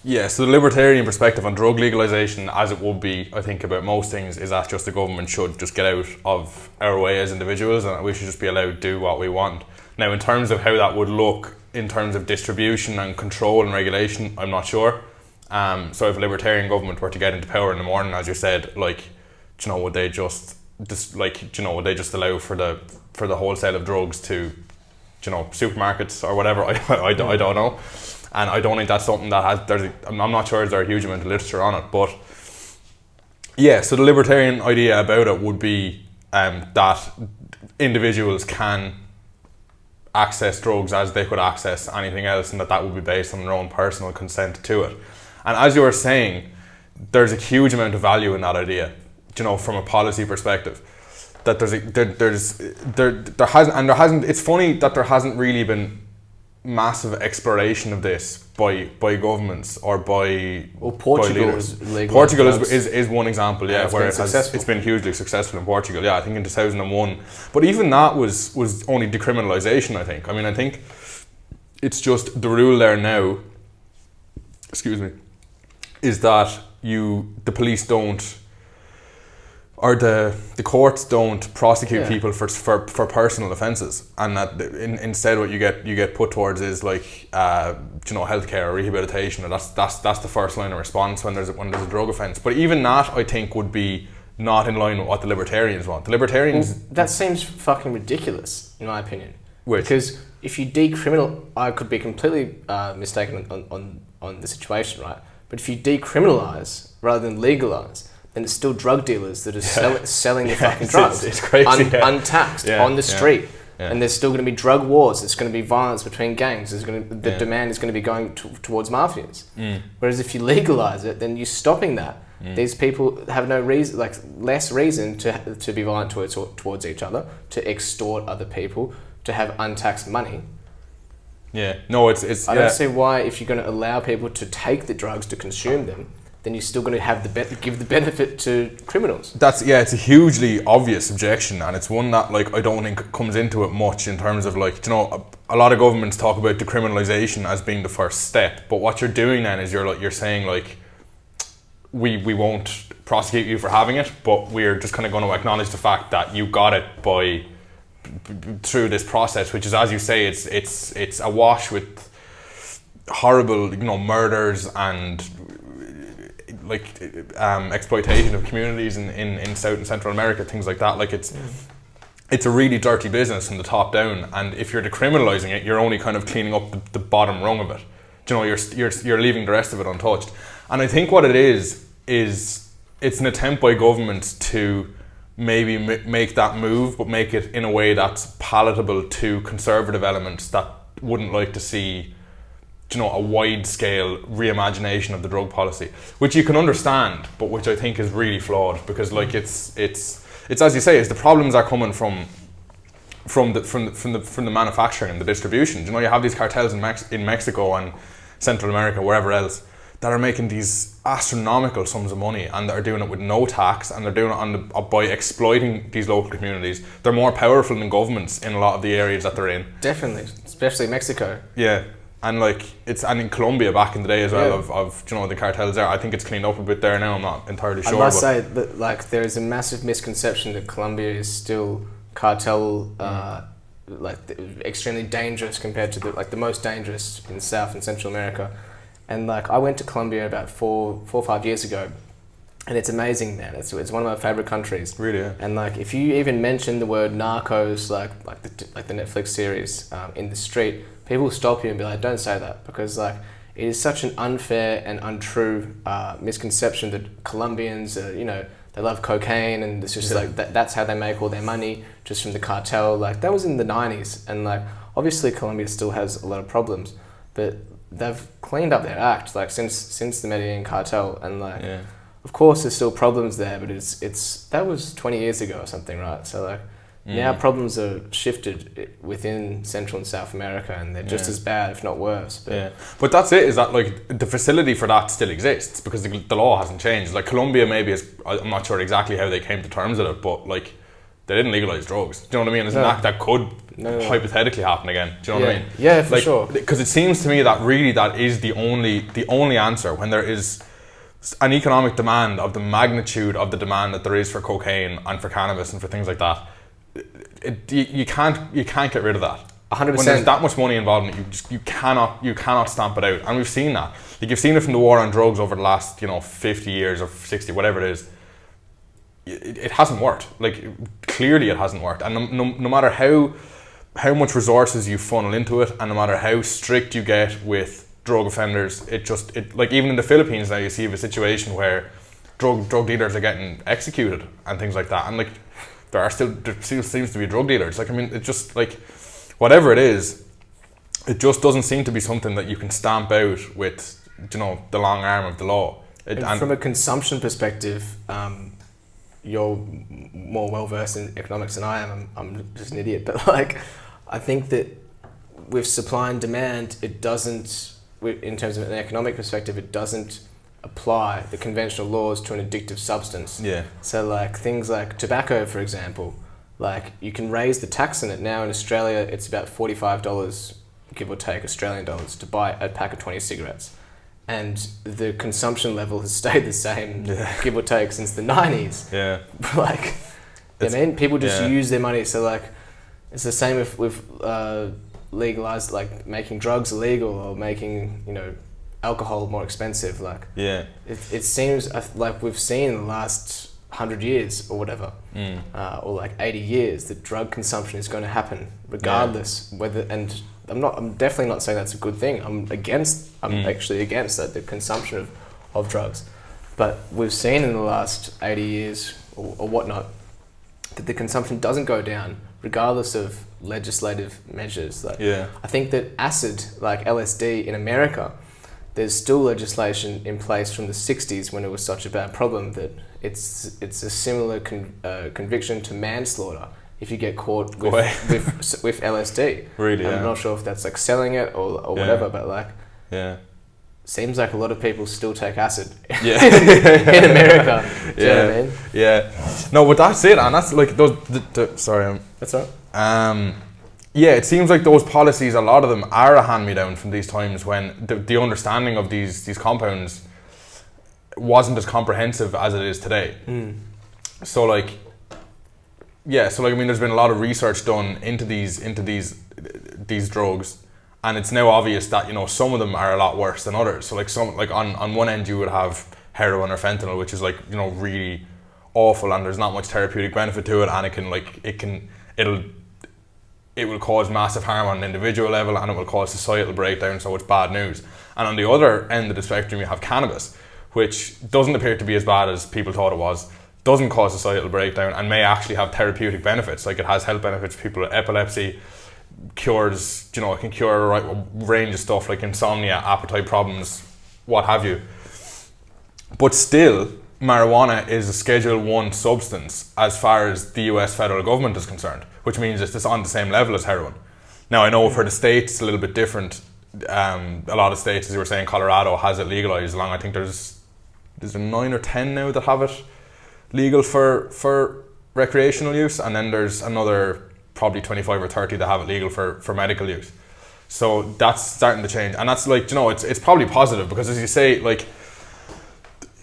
Yeah, so the libertarian perspective on drug legalization, as it would be, I think, about most things, is that just the government should just get out of our way as individuals, and we should just be allowed to do what we want. Now, in terms of how that would look in terms of distribution and control and regulation, I'm not sure. So if a libertarian government were to get into power in the morning, as you said, would they just would they just allow for the wholesale of drugs to, supermarkets or whatever? I don't know. And I don't think that's something that I'm not sure there's a huge amount of literature on it, but so the libertarian idea about it would be that individuals can access drugs as they could access anything else, and that would be based on their own personal consent to it. And as you were saying, there's a huge amount of value in that idea, from a policy perspective. That it's funny that there hasn't really been massive exploration of this by governments or by Portugal leaders. is Portugal is one example, where it's been hugely successful in Portugal. I think in 2001. But even that was only decriminalisation, I think. I think it's just the rule there now, is that the police don't, or the courts don't prosecute people for personal offences, and that instead what you get put towards is healthcare or rehabilitation, or that's the first line of response when there's a drug offence. But even that, I think, would be not in line with what the libertarians want. The libertarians that seems fucking ridiculous, in my opinion. Which? Because if you I could be completely mistaken on the situation, right? But if you decriminalise rather than legalise, then it's still drug dealers that are selling the fucking drugs. It's crazy, untaxed on the street. And there's still going to be drug wars. There's going to be violence between gangs. The demand is going to be going towards mafias. Whereas if you legalise it, then you're stopping that. These people have no reason, less reason to be violent towards each other, to extort other people, to have untaxed money. Yeah, no, it's. I don't see why, if you're going to allow people to take the drugs to consume them, then you're still going to have give the benefit to criminals. It's a hugely obvious objection, and it's one that I don't think comes into it much in terms of a lot of governments talk about decriminalisation as being the first step, but what you're doing then is you're saying we won't prosecute you for having it, but we're just kind of going to acknowledge the fact that you got it through this process, which is, as you say, it's awash with horrible murders and exploitation of communities in South and Central America, things like that. it's a really dirty business from the top down, and if you're decriminalising it, you're only kind of cleaning up the bottom rung of it. Do you know, you're leaving the rest of it untouched. And I think what it is it's an attempt by government to maybe make that move, but make it in a way that's palatable to conservative elements that wouldn't like to see, you know, a wide-scale reimagination of the drug policy, which you can understand, but which I think is really flawed, because like it's as you say, is the problems are coming from the manufacturing and the distribution. You know, you have these cartels in Mexico and Central America, wherever else, that are making these astronomical sums of money, and they're doing it with no tax, and they're doing it by exploiting these local communities. They're more powerful than governments in a lot of the areas that they're in. Definitely, especially Mexico. Yeah, and like and in Colombia back in the day as well, of you know, the cartels there. I think it's cleaned up a bit there now. I'm not entirely sure. I must say that like there is a massive misconception that Colombia is still cartel, like extremely dangerous compared to the most dangerous in South and Central America. And like I went to Colombia about 4 or 5 years ago, and it's amazing, man. It's one of my favorite countries. Really, yeah. And like if you even mention the word narcos, like the Netflix series, in the street, people will stop you and be like, "Don't say that," because like it is such an unfair and untrue misconception that Colombians, you know, they love cocaine, and it's just like that's how they make all their money, just from the cartel. Like that was in the 90s, and like obviously Colombia still has a lot of problems, but they've cleaned up their act like since the Medellin cartel, and like of course there's still problems there, but it's that was 20 years ago or something, right? So like now problems are shifted within Central and South America, and they're just as bad, if not worse. But that's it, is that like the facility for that still exists, because the law hasn't changed. Like Colombia maybe is, I'm not sure exactly how they came to terms with it, but like they didn't legalise drugs. Do you know what I mean? It's an act that could hypothetically happen again. Do you know what I mean? Yeah, for like, sure. Because it seems to me that really that is the only answer when there is an economic demand of the magnitude of the demand that there is for cocaine and for cannabis and for things like that. You can't get rid of that. 100%. When there's that much money involved in it, you cannot stamp it out. And we've seen that. Like you've seen it from the war on drugs over the last 50 years or 60, whatever it is. It hasn't worked. Like clearly it hasn't worked. And no matter how much resources you funnel into it, and no matter how strict you get with drug offenders, it like even in the Philippines now you see a situation where drug dealers are getting executed and things like that. And like there still seems to be drug dealers. Like I mean, it just like whatever it is, it just doesn't seem to be something that you can stamp out with the long arm of the law. And from a consumption perspective, you're more well versed in economics than I am. I'm just an idiot, but like I think that with supply and demand, it doesn't, in terms of an economic perspective, it doesn't apply the conventional laws to an addictive substance. Yeah. So like things like tobacco, for example, like you can raise the tax on it. Now in Australia, it's about $45, give or take Australian dollars, to buy a pack of 20 cigarettes. And the consumption level has stayed the same, give or take, since the 90s. Yeah. Like, I mean, people just use their money. So like, it's the same with legalized, like making drugs illegal or making, alcohol more expensive. Like, it seems like we've seen in the last 100 years or whatever, or like 80 years, that drug consumption is going to happen regardless whether, and I'm definitely not saying that's a good thing. I'm actually against that, the consumption of drugs. But we've seen in the last 80 years or whatnot that the consumption doesn't go down regardless of legislative measures. Like, I think that acid, like LSD in America, there's still legislation in place from the 60s when it was such a bad problem that it's a similar conviction to manslaughter if you get caught with LSD. Really, I'm not sure if that's like selling it or whatever, but like, seems like a lot of people still take acid in America. Do you know what I mean? Yeah. No, but that's it, and that's like those. Sorry, that's all right. It seems like those policies, a lot of them are a hand-me-down from these times when the understanding of these compounds wasn't as comprehensive as it is today. So like, I mean, there's been a lot of research done into these drugs, and it's now obvious that some of them are a lot worse than others. So like on one end you would have heroin or fentanyl, which is like really awful, and there's not much therapeutic benefit to it, and it will cause massive harm on an individual level, and it will cause societal breakdown, so it's bad news. And on the other end of the spectrum, you have cannabis, which doesn't appear to be as bad as people thought it was, doesn't cause societal breakdown, and may actually have therapeutic benefits. Like, it has health benefits for people with epilepsy, cures, you know, it can cure a range of stuff like insomnia, appetite problems, what have you. But still, marijuana is a Schedule 1 substance as far as the US federal government is concerned, which means it's on the same level as heroin. Now, I know for the states it's a little bit different. A lot of states, as you were saying, Colorado has it legalized along, I think there's 9 or 10 now that have it legal for recreational use, and then there's another probably 25 or 30 that have it legal for medical use. So that's starting to change, and that's like, you know, it's probably positive, because as you say, like,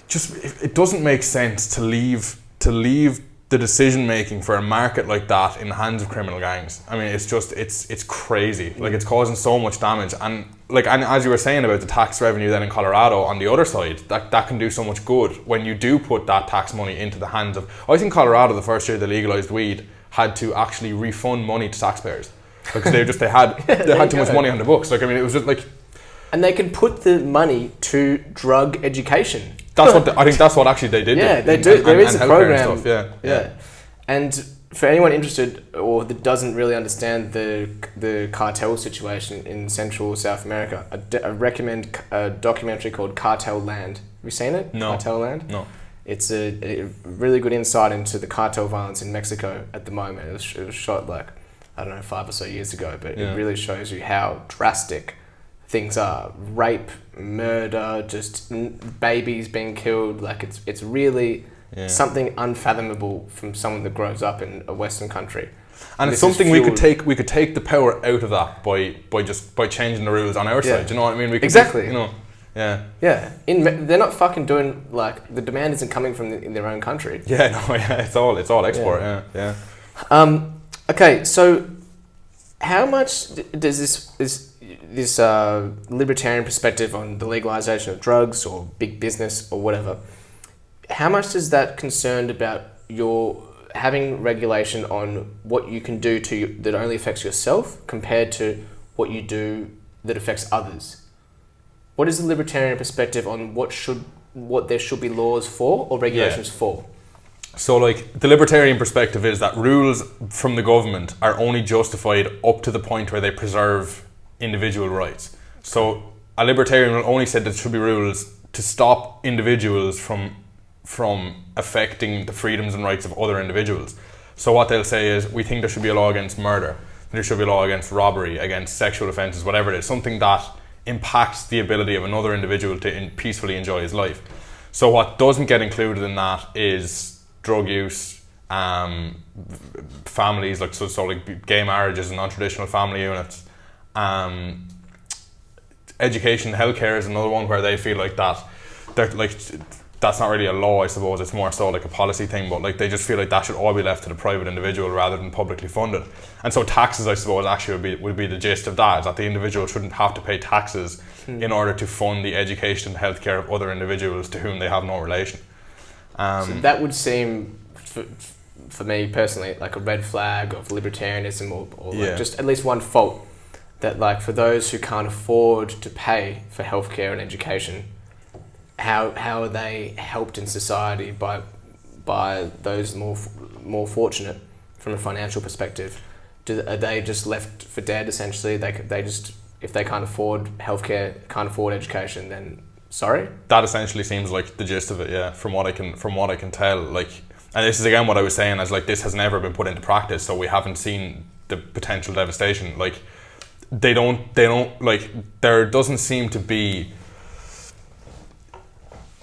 just it doesn't make sense to leave the decision making for a market like that in the hands of criminal gangs. I mean, it's just it's crazy. Like, it's causing so much damage, and as you were saying about the tax revenue then in Colorado, on the other side, that can do so much good when you do put that tax money into the hands of. I think Colorado, the first year they legalized weed, had to actually refund money to taxpayers because they had too much money on the books. Like, I mean, it was just like. And they can put the money to drug education. That's what I think. That's what actually they did. Yeah, they do. There is a program. Stuff. Yeah. And for anyone interested or that doesn't really understand the cartel situation in Central South America, I recommend a documentary called Cartel Land. Have you seen it? No. Cartel Land? No. It's a really good insight into the cartel violence in Mexico at the moment. It was shot like, I don't know, 5 or so years ago, but it really shows you how drastic things are. Rape, murder, just babies being killed. Like, it's really something unfathomable from someone that grows up in a Western country. And it's something we could take the power out of that by changing the rules on our side. Do you know what I mean? We could exactly. You know. Yeah. Yeah. They're not fucking doing, like, the demand isn't coming from in their own country. Yeah. No. Yeah. It's all export. Yeah. Okay. So, how much does this libertarian perspective on the legalization of drugs or big business or whatever, how much is that concerned about your having regulation on what you can do that only affects yourself compared to what you do that affects others? What is the libertarian perspective on what there should be laws for or regulations for? So, like, the libertarian perspective is that rules from the government are only justified up to the point where they preserve individual rights. So a libertarian will only say there should be rules to stop individuals from affecting the freedoms and rights of other individuals. So what they'll say is, we think there should be a law against murder, there should be a law against robbery, against sexual offences, whatever it is, something that impacts the ability of another individual to peacefully enjoy his life. So what doesn't get included in that is drug use, families, like so like gay marriages and non-traditional family units. Education, healthcare is another one where they feel like that's not really a law, I suppose. It's more so like a policy thing, but like they just feel like that should all be left to the private individual rather than publicly funded. And so taxes, I suppose, actually would be the gist of that, is that the individual shouldn't have to pay taxes in order to fund the education and healthcare of other individuals to whom they have no relation. So that would seem, for me personally, like a red flag of libertarianism or like just at least one fault. That, like, for those who can't afford to pay for healthcare and education, how are they helped in society by those more fortunate from a financial perspective? Are they just left for dead essentially? They just, if they can't afford healthcare, can't afford education, then sorry? That essentially seems like the gist of it, yeah. From what I can tell, like, and this is again what I was saying, as like this has never been put into practice, so we haven't seen the potential devastation. Like, they don't like, there doesn't seem to be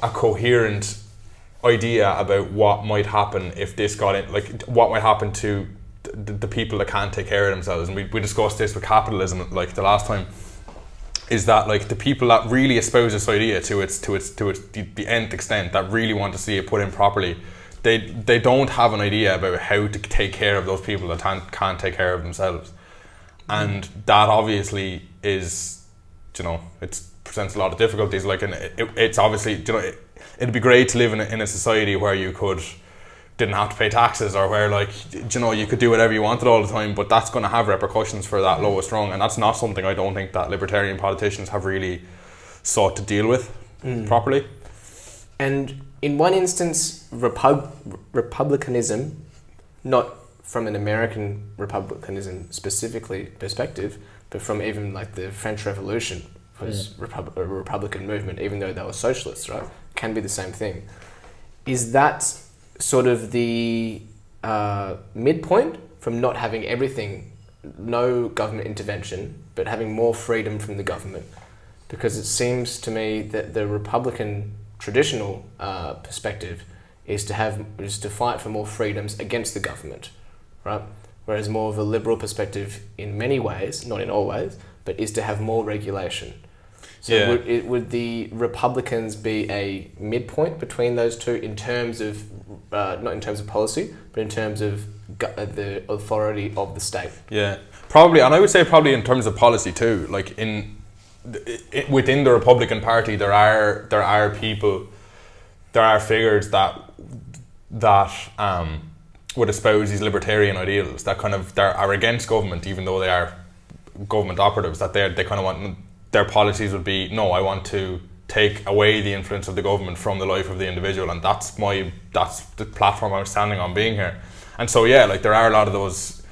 a coherent idea about what might happen if this got in, like what might happen to the people that can't take care of themselves. And we discussed this with capitalism like the last time, is that like the people that really espouse this idea to the nth extent, that really want to see it put in properly, they don't have an idea about how to take care of those people that can't take care of themselves. And that obviously is, you know, it presents a lot of difficulties. Like, and it's obviously, you know, it'd be great to live in a society where you could didn't have to pay taxes, or where like, you know, you could do whatever you wanted all the time, but that's going to have repercussions for that lowest rung, and that's not something I don't think that libertarian politicians have really sought to deal with properly. And in one instance, republicanism, not from an American republicanism specifically perspective, but from even like the French Revolution was a Republican movement, even though they were socialists, right? Can be the same thing. Is that sort of the midpoint from not having everything, no government intervention, but having more freedom from the government? Because it seems to me that the Republican traditional perspective is to fight for more freedoms against the government, right? Whereas more of a liberal perspective in many ways, not in all ways, but is to have more regulation. So would the Republicans be a midpoint between those two in terms of, not in terms of policy, but in terms of the authority of the state? Yeah, probably, and I would say probably in terms of policy too. Like within the Republican Party, there are people, there are figures that would espouse these libertarian ideals that kind of are against government, even though they are government operatives. That they kind of want, their policies would be, no, I want to take away the influence of the government from the life of the individual, and that's the platform I'm standing on being here. And so yeah, like there are a lot of those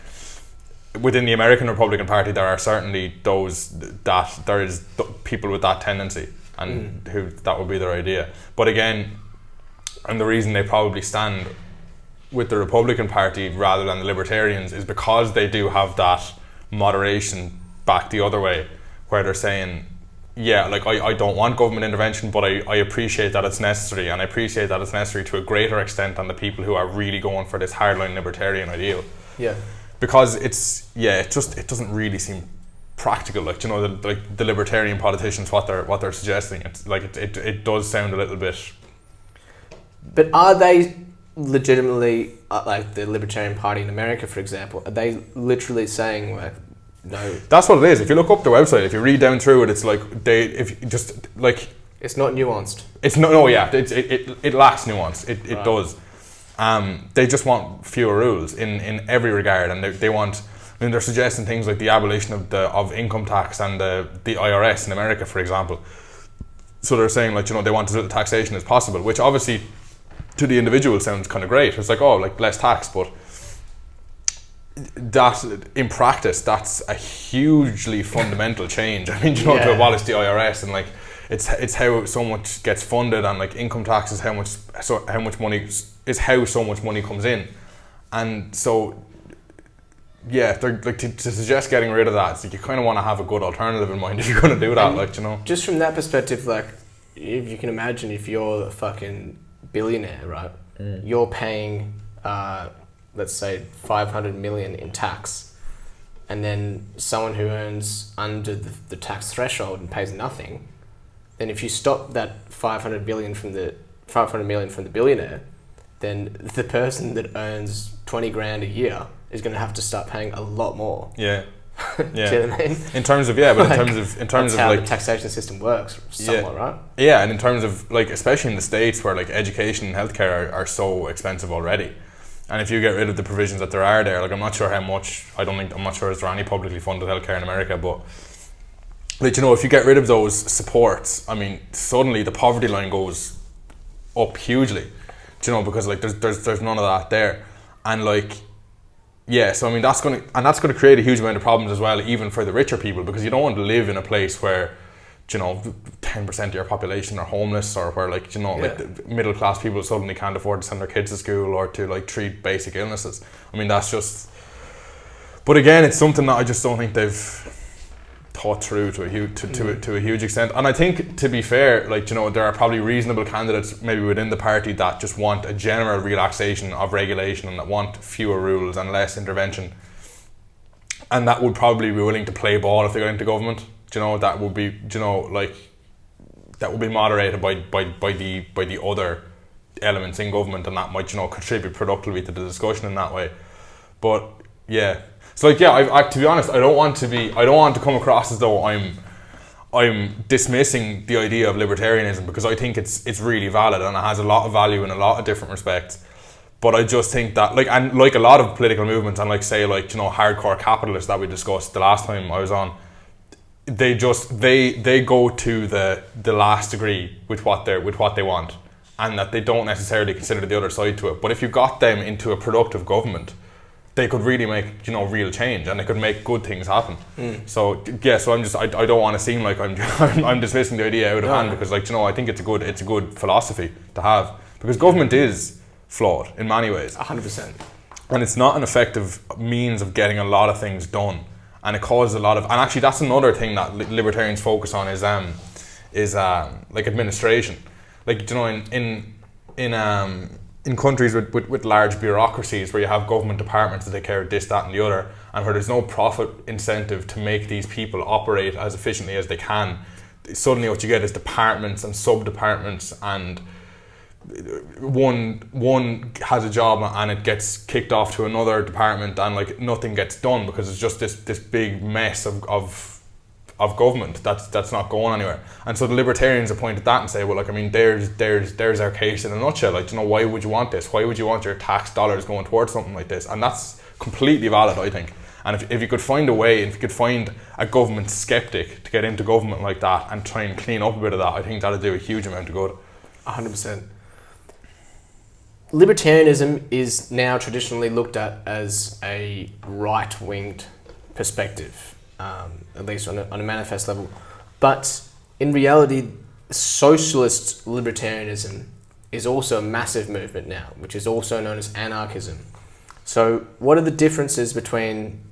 within the American Republican Party. There are certainly those that there is people with that tendency, and who that would be their idea. But again, and the reason they probably stand with the Republican Party rather than the Libertarians is because they do have that moderation back the other way, where they're saying, yeah, like I don't want government intervention, but I appreciate that it's necessary, and I appreciate that it's necessary to a greater extent than the people who are really going for this hardline libertarian ideal. Yeah. Because it doesn't really seem practical. Like, you know, the libertarian politicians, what they're suggesting, it's like it does sound a little bit. But are they legitimately, like the Libertarian Party in America, for example, are they literally saying like, no? That's what it is. If you look up their website, if you read down through it, it's like it's not nuanced. It's it lacks nuance. It does. They just want fewer rules in every regard, and they want. I mean, they're suggesting things like the abolition of income tax and the IRS in America, for example. So they're saying, like, you know, they want as little taxation as possible, which obviously to the individual sounds kind of great. It's like, oh, like less tax, but that in practice, that's a hugely fundamental change. I mean, you know, to abolish the IRS, and like it's how so much gets funded, and like income tax is how much money is how so much money comes in, and so yeah, they're like to suggest getting rid of that. It's like you kind of want to have a good alternative in mind if you're going to do that. And like, you know, just from that perspective, like if you can imagine, if you're a fucking billionaire, right? You're paying, let's say, 500 million in tax, and then someone who earns under the tax threshold and pays nothing, then if you stop that 500 million from the billionaire, then the person that earns 20 grand a year is going to have to start paying a lot more. Yeah. Do you know what I mean? In terms of, yeah, but like, in terms of how like the taxation system works, somewhat, right? Yeah, and in terms of like, especially in the States where like education and healthcare are so expensive already, and if you get rid of the provisions that there are there, like I'm not sure how much. I'm not sure is there any publicly funded healthcare in America, but like, you know, if you get rid of those supports, I mean, suddenly the poverty line goes up hugely. Do you know, because like there's none of that there, and like. Yeah, so I mean that's going to create a huge amount of problems as well, even for the richer people, because you don't want to live in a place where, you know, 10% of your population are homeless, or where, like, you know, like middle class people suddenly can't afford to send their kids to school or to like treat basic illnesses. I mean, that's just. But again, it's something that I just don't think they've thought through to a huge extent. And I think, to be fair, like, you know, there are probably reasonable candidates maybe within the party that just want a general relaxation of regulation and that want fewer rules and less intervention, and that would probably be willing to play ball if they got into government. Do you know, that would be, you know, like, that would be moderated by the other elements in government, and that might, you know, contribute productively to the discussion in that way. But yeah. So like, yeah, I to be honest, I don't want to come across as though I'm dismissing the idea of libertarianism, because I think it's really valid and it has a lot of value in a lot of different respects. But I just think that, like, and like a lot of political movements, and like say, like, you know, hardcore capitalists that we discussed the last time I was on, they go to the last degree with what they want, and that they don't necessarily consider the other side to it. But if you got them into a productive government, they could really make, you know, real change, and they could make good things happen. So yeah, so I don't want to seem like I'm dismissing the idea out of hand, because, like, you know, I think it's a good philosophy to have, because government is flawed in many ways. 100%. And it's not an effective means of getting a lot of things done, and it causes a lot of. And actually, that's another thing that libertarians focus on is like administration. Like, you know, in countries with large bureaucracies where you have government departments that take care of this, that, and the other, and where there's no profit incentive to make these people operate as efficiently as they can, suddenly what you get is departments and sub-departments, and one has a job and it gets kicked off to another department, and like nothing gets done because it's just this big mess of government that's not going anywhere. And so the libertarians have pointed that and say, well, like, I mean, there's our case in a nutshell. Like, you know, why would you want this? Why would you want your tax dollars going towards something like this? And that's completely valid, I think. And if you could find a way, if you could find a government skeptic to get into government like that and try and clean up a bit of that, I think that'd do a huge amount of good. 100%. Libertarianism is now traditionally looked at as a right-winged perspective, at least on a manifest level. But in reality, socialist libertarianism is also a massive movement now, which is also known as anarchism. So what are the differences between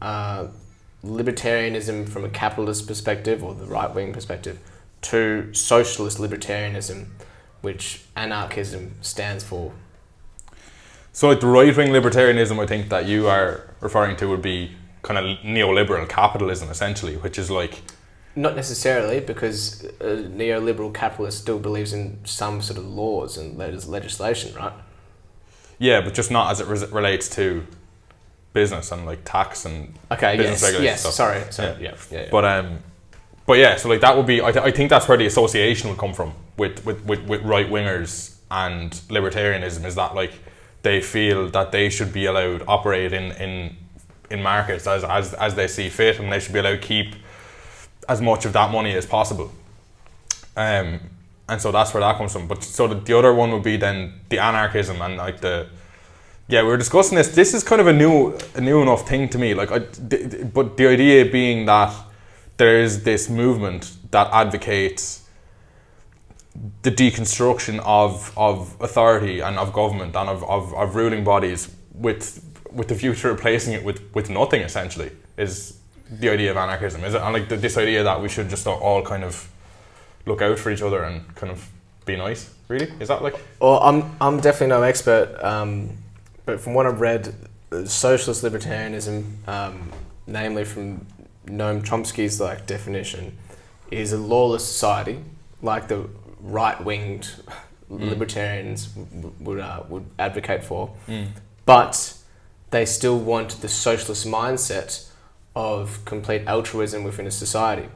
libertarianism from a capitalist perspective, or the right-wing perspective, to socialist libertarianism, which anarchism stands for? So like the right-wing libertarianism, I think that you are referring to, would be kind of neoliberal capitalism, essentially, which is like... Not necessarily, because a neoliberal capitalist still believes in some sort of laws and legislation, right? Yeah, but just not as it relates to business and like tax and business regulations. Yes, sorry, yeah. But yeah, so like that would be... I think that's where the association would come from with right-wingers and libertarianism, is that like they feel that they should be allowed to operate in markets as they see fit, and they should be allowed to keep as much of that money as possible. And so that's where that comes from. But so the other one would be then the anarchism, and like we were discussing this. This is kind of a new enough thing to me. Like, but the idea being that there is this movement that advocates the deconstruction of authority and of government and of ruling bodies with the view to replacing it with nothing, essentially, is the idea of anarchism, is it? And like this idea that we should just all kind of look out for each other and kind of be nice, really? Is that like... Well, I'm definitely no expert, but from what I've read, socialist libertarianism, namely from Noam Chomsky's like definition, is a lawless society, like the right-winged libertarians would advocate for, but they still want the socialist mindset of complete altruism within a society.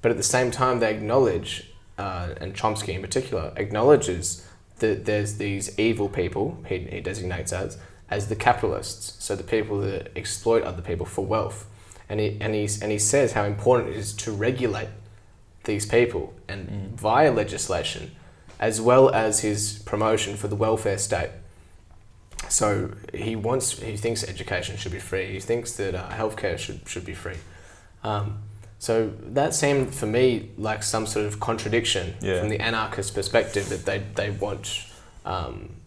But at the same time, they acknowledge, and Chomsky in particular, acknowledges that there's these evil people, he designates as the capitalists, so the people that exploit other people for wealth. And he says how important it is to regulate these people, and via legislation, as well as his promotion for the welfare state. So he thinks education should be free. He thinks that healthcare should be free. So that seemed for me like some sort of contradiction from the anarchist perspective, that they want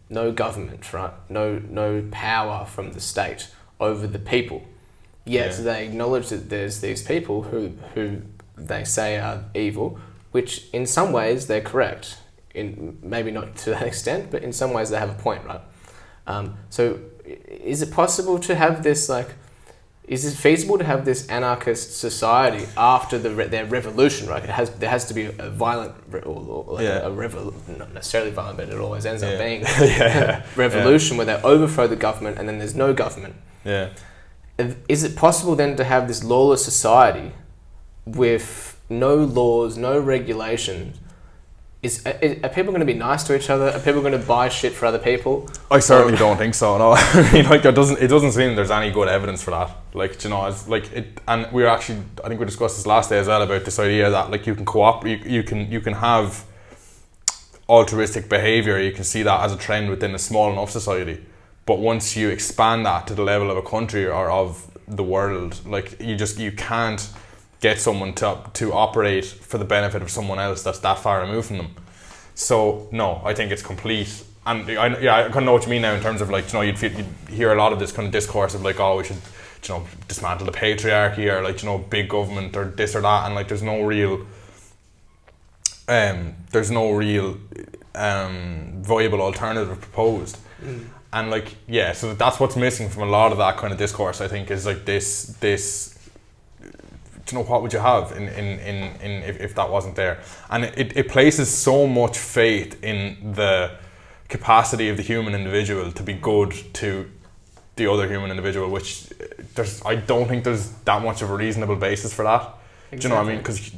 no government, right? No power from the state over the people. Yet they acknowledge that there's these people who they say are evil, which in some ways they're correct. In maybe not to that extent, but in some ways they have a point, right? So is it possible to have this, like, is it feasible to have this anarchist society after their revolution, right? There has to be a violent, not necessarily violent, but it always ends up being revolution where they overthrow the government and then there's no government. Yeah. Is it possible then to have this lawless society with no laws, no regulations? Are people going to be nice to each other? Are people going to buy shit for other people? I certainly don't think so. No, I mean, like it doesn't seem there's any good evidence for that. Like, you know, it's like it, and we were actually, I think we discussed this last day as well about this idea that like you can you can have altruistic behavior. You can see that as a trend within a small enough society, but once you expand that to the level of a country or of the world, like you can't get someone to operate for the benefit of someone else that's that far removed from them. So no, I think it's complete. And I kind of know what you mean now in terms of like, you know, you'd hear a lot of this kind of discourse of like, oh, we should, you know, dismantle the patriarchy or like, you know, big government or this or that, and like there's no real viable alternative proposed. And like, yeah, so that's what's missing from a lot of that kind of discourse, I think, is like this you know, what would you have in if that wasn't there? And it places so much faith in the capacity of the human individual to be good to the other human individual, which I don't think there's that much of a reasonable basis for that. Exactly. Do you know what I mean? Because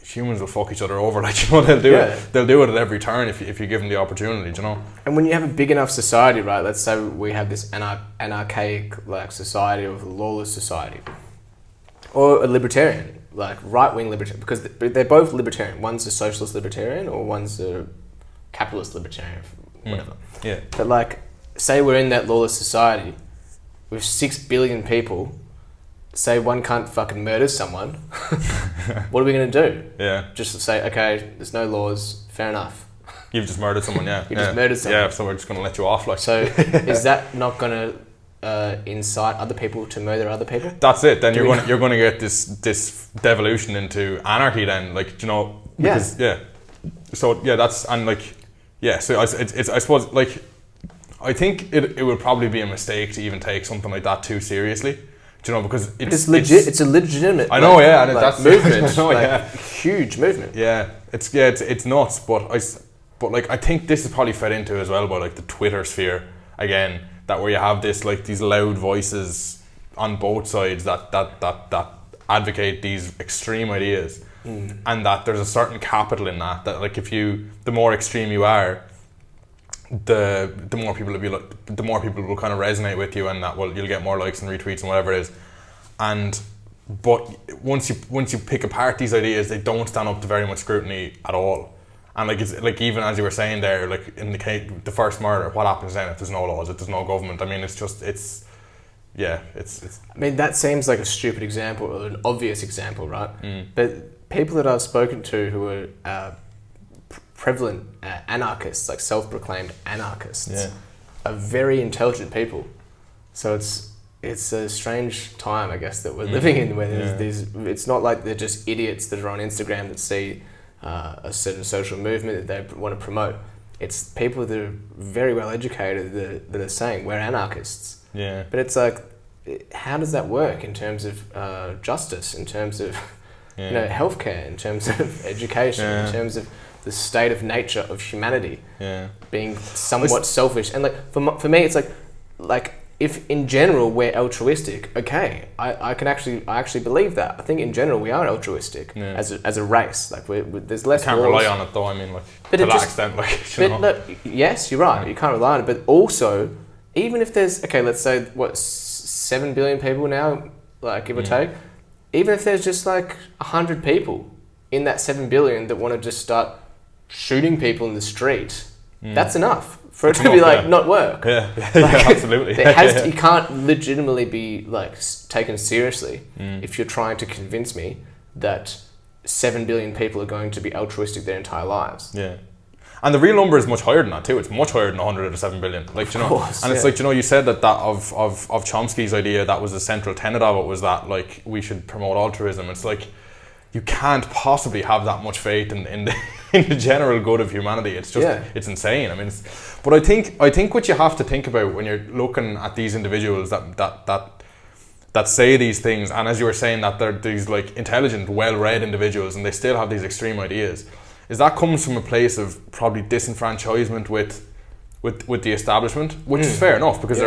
humans will fuck each other over, like, you know, they'll do it. They'll do it at every turn if you give them the opportunity, do you know? And when you have a big enough society, right? Let's say we have this anarchaic like society of lawless society. Or a libertarian, like right-wing libertarian, because they're both libertarian. One's a socialist libertarian or one's a capitalist libertarian, whatever. Yeah. But like, say we're in that lawless society with 6 billion people, say one cunt fucking murders someone, what are we going to do? Yeah. Just to say, okay, there's no laws, fair enough. You've just murdered someone, yeah. You just murdered someone. Yeah, so we're just going to let you off, like. So is that not going to incite other people to murder other people? That's it. Then you're going to get this devolution into anarchy. Then, like, you know, because So yeah, that's and like so it's I suppose like I think it would probably be a mistake to even take something like that too seriously. Do you know, because it's legit. It's a legitimate. I know, and like, that's movement. I know, huge movement. Yeah, it's nuts. But like I think this is probably fed into as well by like the Twitter sphere again. That where you have this like these loud voices on both sides that advocate these extreme ideas, and that there's a certain capital in that like the more extreme you are, the more people will be like, the more people will kind of resonate with you, and that you'll get more likes and retweets and whatever it is, but once you pick apart these ideas, they don't stand up to very much scrutiny at all. And like it's like even as you were saying there, like in the first murder, what happens then if there's no laws, if there's no government? I mean, it's. I mean, that seems like a stupid example or an obvious example, right? But people that I've spoken to who are prevalent anarchists, like self-proclaimed anarchists, are very intelligent people. So it's a strange time, I guess, that we're living in, where there's these. It's not like they're just idiots that are on Instagram that see a certain social movement that they want to promote. It's people that are very well educated that are saying we're anarchists. Yeah. But it's like, how does that work in terms of justice, in terms of you know, healthcare, in terms of education, in terms of the state of nature of humanity being somewhat selfish? And like for me, it's like if in general we're altruistic, okay, I actually believe that. I think in general we are altruistic as a race. Like there's less. Can't rely on it though. I mean, like to that extent, like. You know. No, yes, you're right. You can't rely on it, but also even if there's let's say 7 billion people now, like give or take, even if there's just like 100 people in that 7 billion that want to just start shooting people in the street, that's enough. For it to be like not work. Yeah, like, absolutely. You can't legitimately be like taken seriously if you're trying to convince me that 7 billion people are going to be altruistic their entire lives. Yeah, and the real number is much higher than that too. It's much higher than 100 or 7 billion. Like, you know, course, and it's like, you know, you said that of Chomsky's idea, that was the central tenet of it, was that like we should promote altruism. It's like you can't possibly have that much faith in the general good of humanity. It's just it's insane. I mean, but I think what you have to think about when you're looking at these individuals that say these things, and as you were saying that they're these like intelligent, well-read individuals, and they still have these extreme ideas, is that comes from a place of probably disenfranchisement with the establishment, which is fair enough, because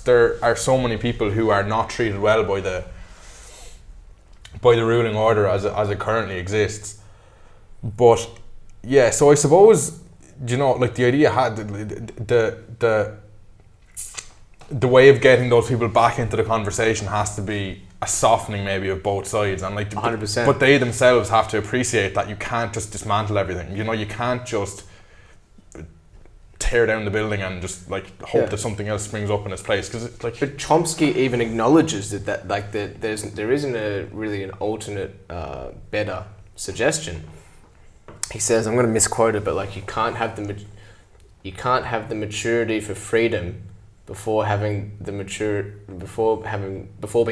there are so many people who are not treated well by the ruling order as it currently exists. But yeah, so I suppose, you know, like the idea had the way of getting those people back into the conversation has to be a softening maybe of both sides, and like 100%. But they themselves have to appreciate that you can't just dismantle everything. You know, you can't just tear down the building and just like hope that something else springs up in its place, because it's like. But Chomsky even acknowledges that like there isn't really an alternate better suggestion. He says, I'm going to misquote it, but like you can't have the maturity for freedom before having being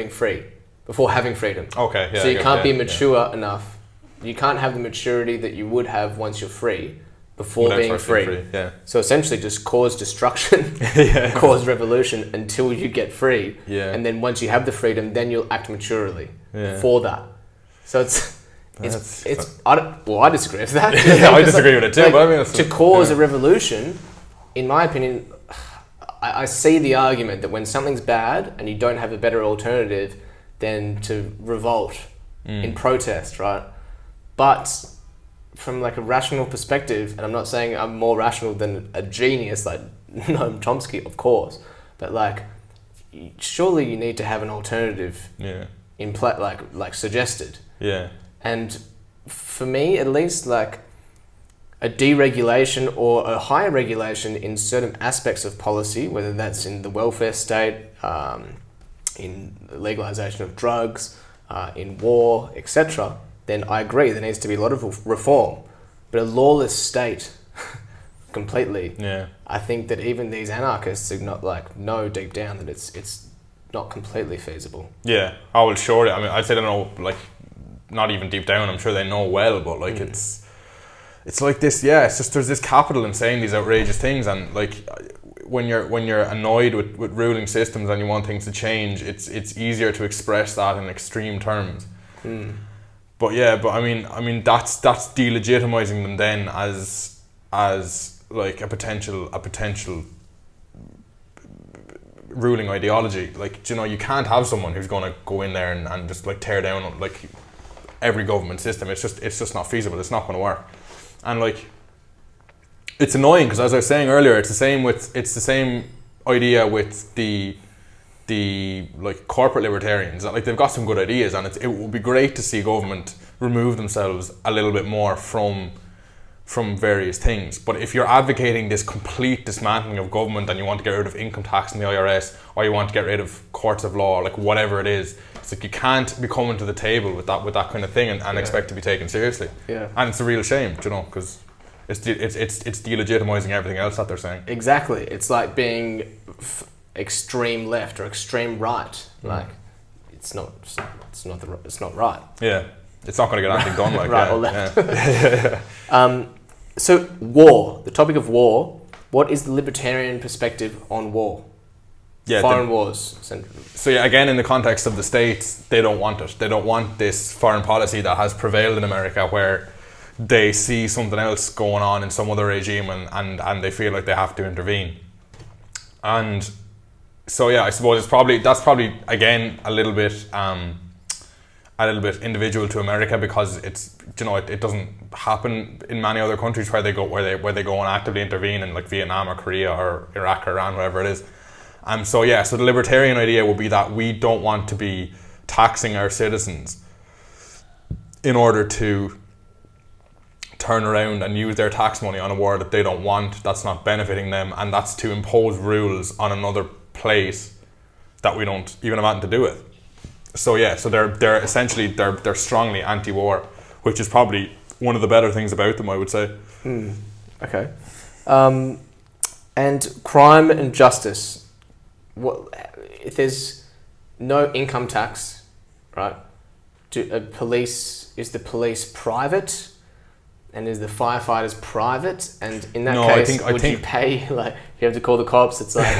free, before having freedom. Okay, yeah. So you can't be mature enough. You can't have the maturity that you would have once you're free before being free. Yeah. So essentially just cause destruction, cause revolution until you get free. Yeah. And then once you have the freedom, then you'll act maturely for that. So I disagree with that. Yeah, I disagree with it too. Like, but I mean, to cause a revolution, in my opinion, I see the argument that when something's bad and you don't have a better alternative than to revolt in protest, right? But from like a rational perspective, and I'm not saying I'm more rational than a genius like Noam Chomsky, of course, but like surely you need to have an alternative in play, like suggested. Yeah. And for me, at least, like a deregulation or a higher regulation in certain aspects of policy, whether that's in the welfare state, in legalization of drugs, in war, etc., then I agree there needs to be a lot of reform. But a lawless state, completely, I think that even these anarchists know deep down that it's not completely feasible. Yeah, I will surely. I mean, I'd say they know, like, not even deep down. I'm sure they know well, but like it's like this. Yeah, it's just there's this capital in saying these outrageous things, and like when you're annoyed with ruling systems and you want things to change, it's easier to express that in extreme terms. But I mean that's delegitimizing them then as like a potential ruling ideology. Like, you know, you can't have someone who's going to go in there and just like tear down like every government system. It's just not feasible. It's not going to work. And like, it's annoying because, as I was saying earlier, it's the same idea with the like corporate libertarians. That like they've got some good ideas, and it would be great to see government remove themselves a little bit more from various things. But if you're advocating this complete dismantling of government and you want to get rid of income tax in the IRS, or you want to get rid of courts of law, like whatever it is, it's like you can't be coming to the table with that kind of thing and expect to be taken seriously. Yeah. And it's a real shame, you know, because it's delegitimizing everything else that they're saying. Exactly. It's like being extreme left or extreme right. Like it's not right. Yeah. It's not going to get anything done like right or left. Yeah. So war, the topic of war, what is the libertarian perspective on war? Yeah, foreign wars. So yeah, again, in the context of the States, they don't want it. They don't want this foreign policy that has prevailed in America, where they see something else going on in some other regime and they feel like they have to intervene. And so yeah, I suppose that's probably again a little bit individual to America, because it's, you know, it doesn't happen in many other countries where they go and actively intervene in like Vietnam or Korea or Iraq or Iran, whatever it is. So the libertarian idea would be that we don't want to be taxing our citizens in order to turn around and use their tax money on a war that they don't want, that's not benefiting them, and that's to impose rules on another place that we don't even have anything to do with. So they're essentially they're strongly anti-war, which is probably one of the better things about them, I would say. Okay. And crime and justice. What if there's no income tax, right? Is the police private? And is the firefighters private? And in that case, would you pay, like, you have to call the cops, it's like,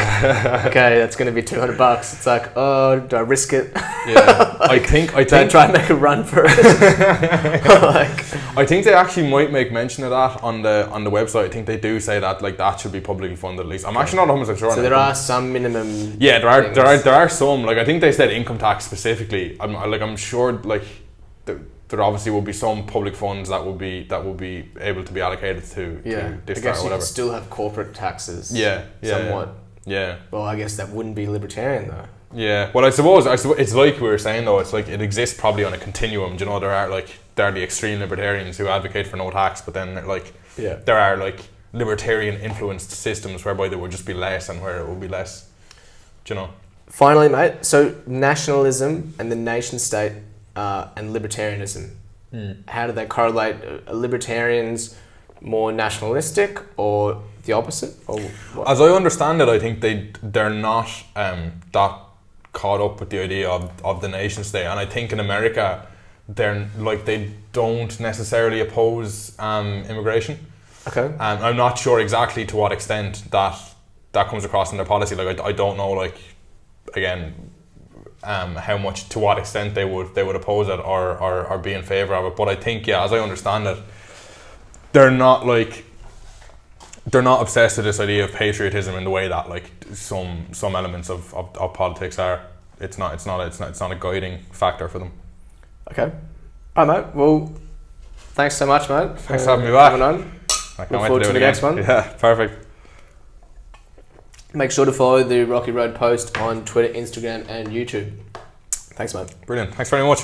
okay, that's going to be $200. It's like, oh, do I risk it? Yeah, I think try and make a run for it. I think they actually might make mention of that on the website. I think they do say that, like, that should be publicly funded at least. I'm actually not 100% sure. So there are some minimum. Yeah, there are some. Like, I think they said income tax specifically. I'm sure, like, the there obviously will be some public funds that will be able to be allocated to this, I that, guess or you whatever. could still have corporate taxes. Somewhat. Yeah. Well, I guess that wouldn't be libertarian though. Yeah. Well, I suppose it's like we were saying though. It's like it exists probably on a continuum. Do you know, there are the extreme libertarians who advocate for no tax, but then there are like libertarian influenced systems whereby there would just be less and where it would be less. Do you know? Finally, mate, so nationalism and the nation state and libertarianism, how do they correlate? Are libertarians more nationalistic or the opposite? Or what? As I understand it, I think they're not that caught up with the idea of the nation state, and I think in America they don't necessarily oppose immigration. Okay. I'm not sure exactly to what extent that comes across in their policy. I don't know how much, to what extent they would oppose it or be in favour of it. But I think, as I understand it, they're not obsessed with this idea of patriotism in the way that some elements of politics are. It's not a guiding factor for them. Okay. All right, mate. Well, thanks so much, mate. Thanks for having me back. Coming on. I can't Look wait forward to to do it the again. next one. Yeah, perfect. Make sure to follow the Rocky Road Post on Twitter, Instagram, and YouTube. Thanks, mate. Brilliant. Thanks very much.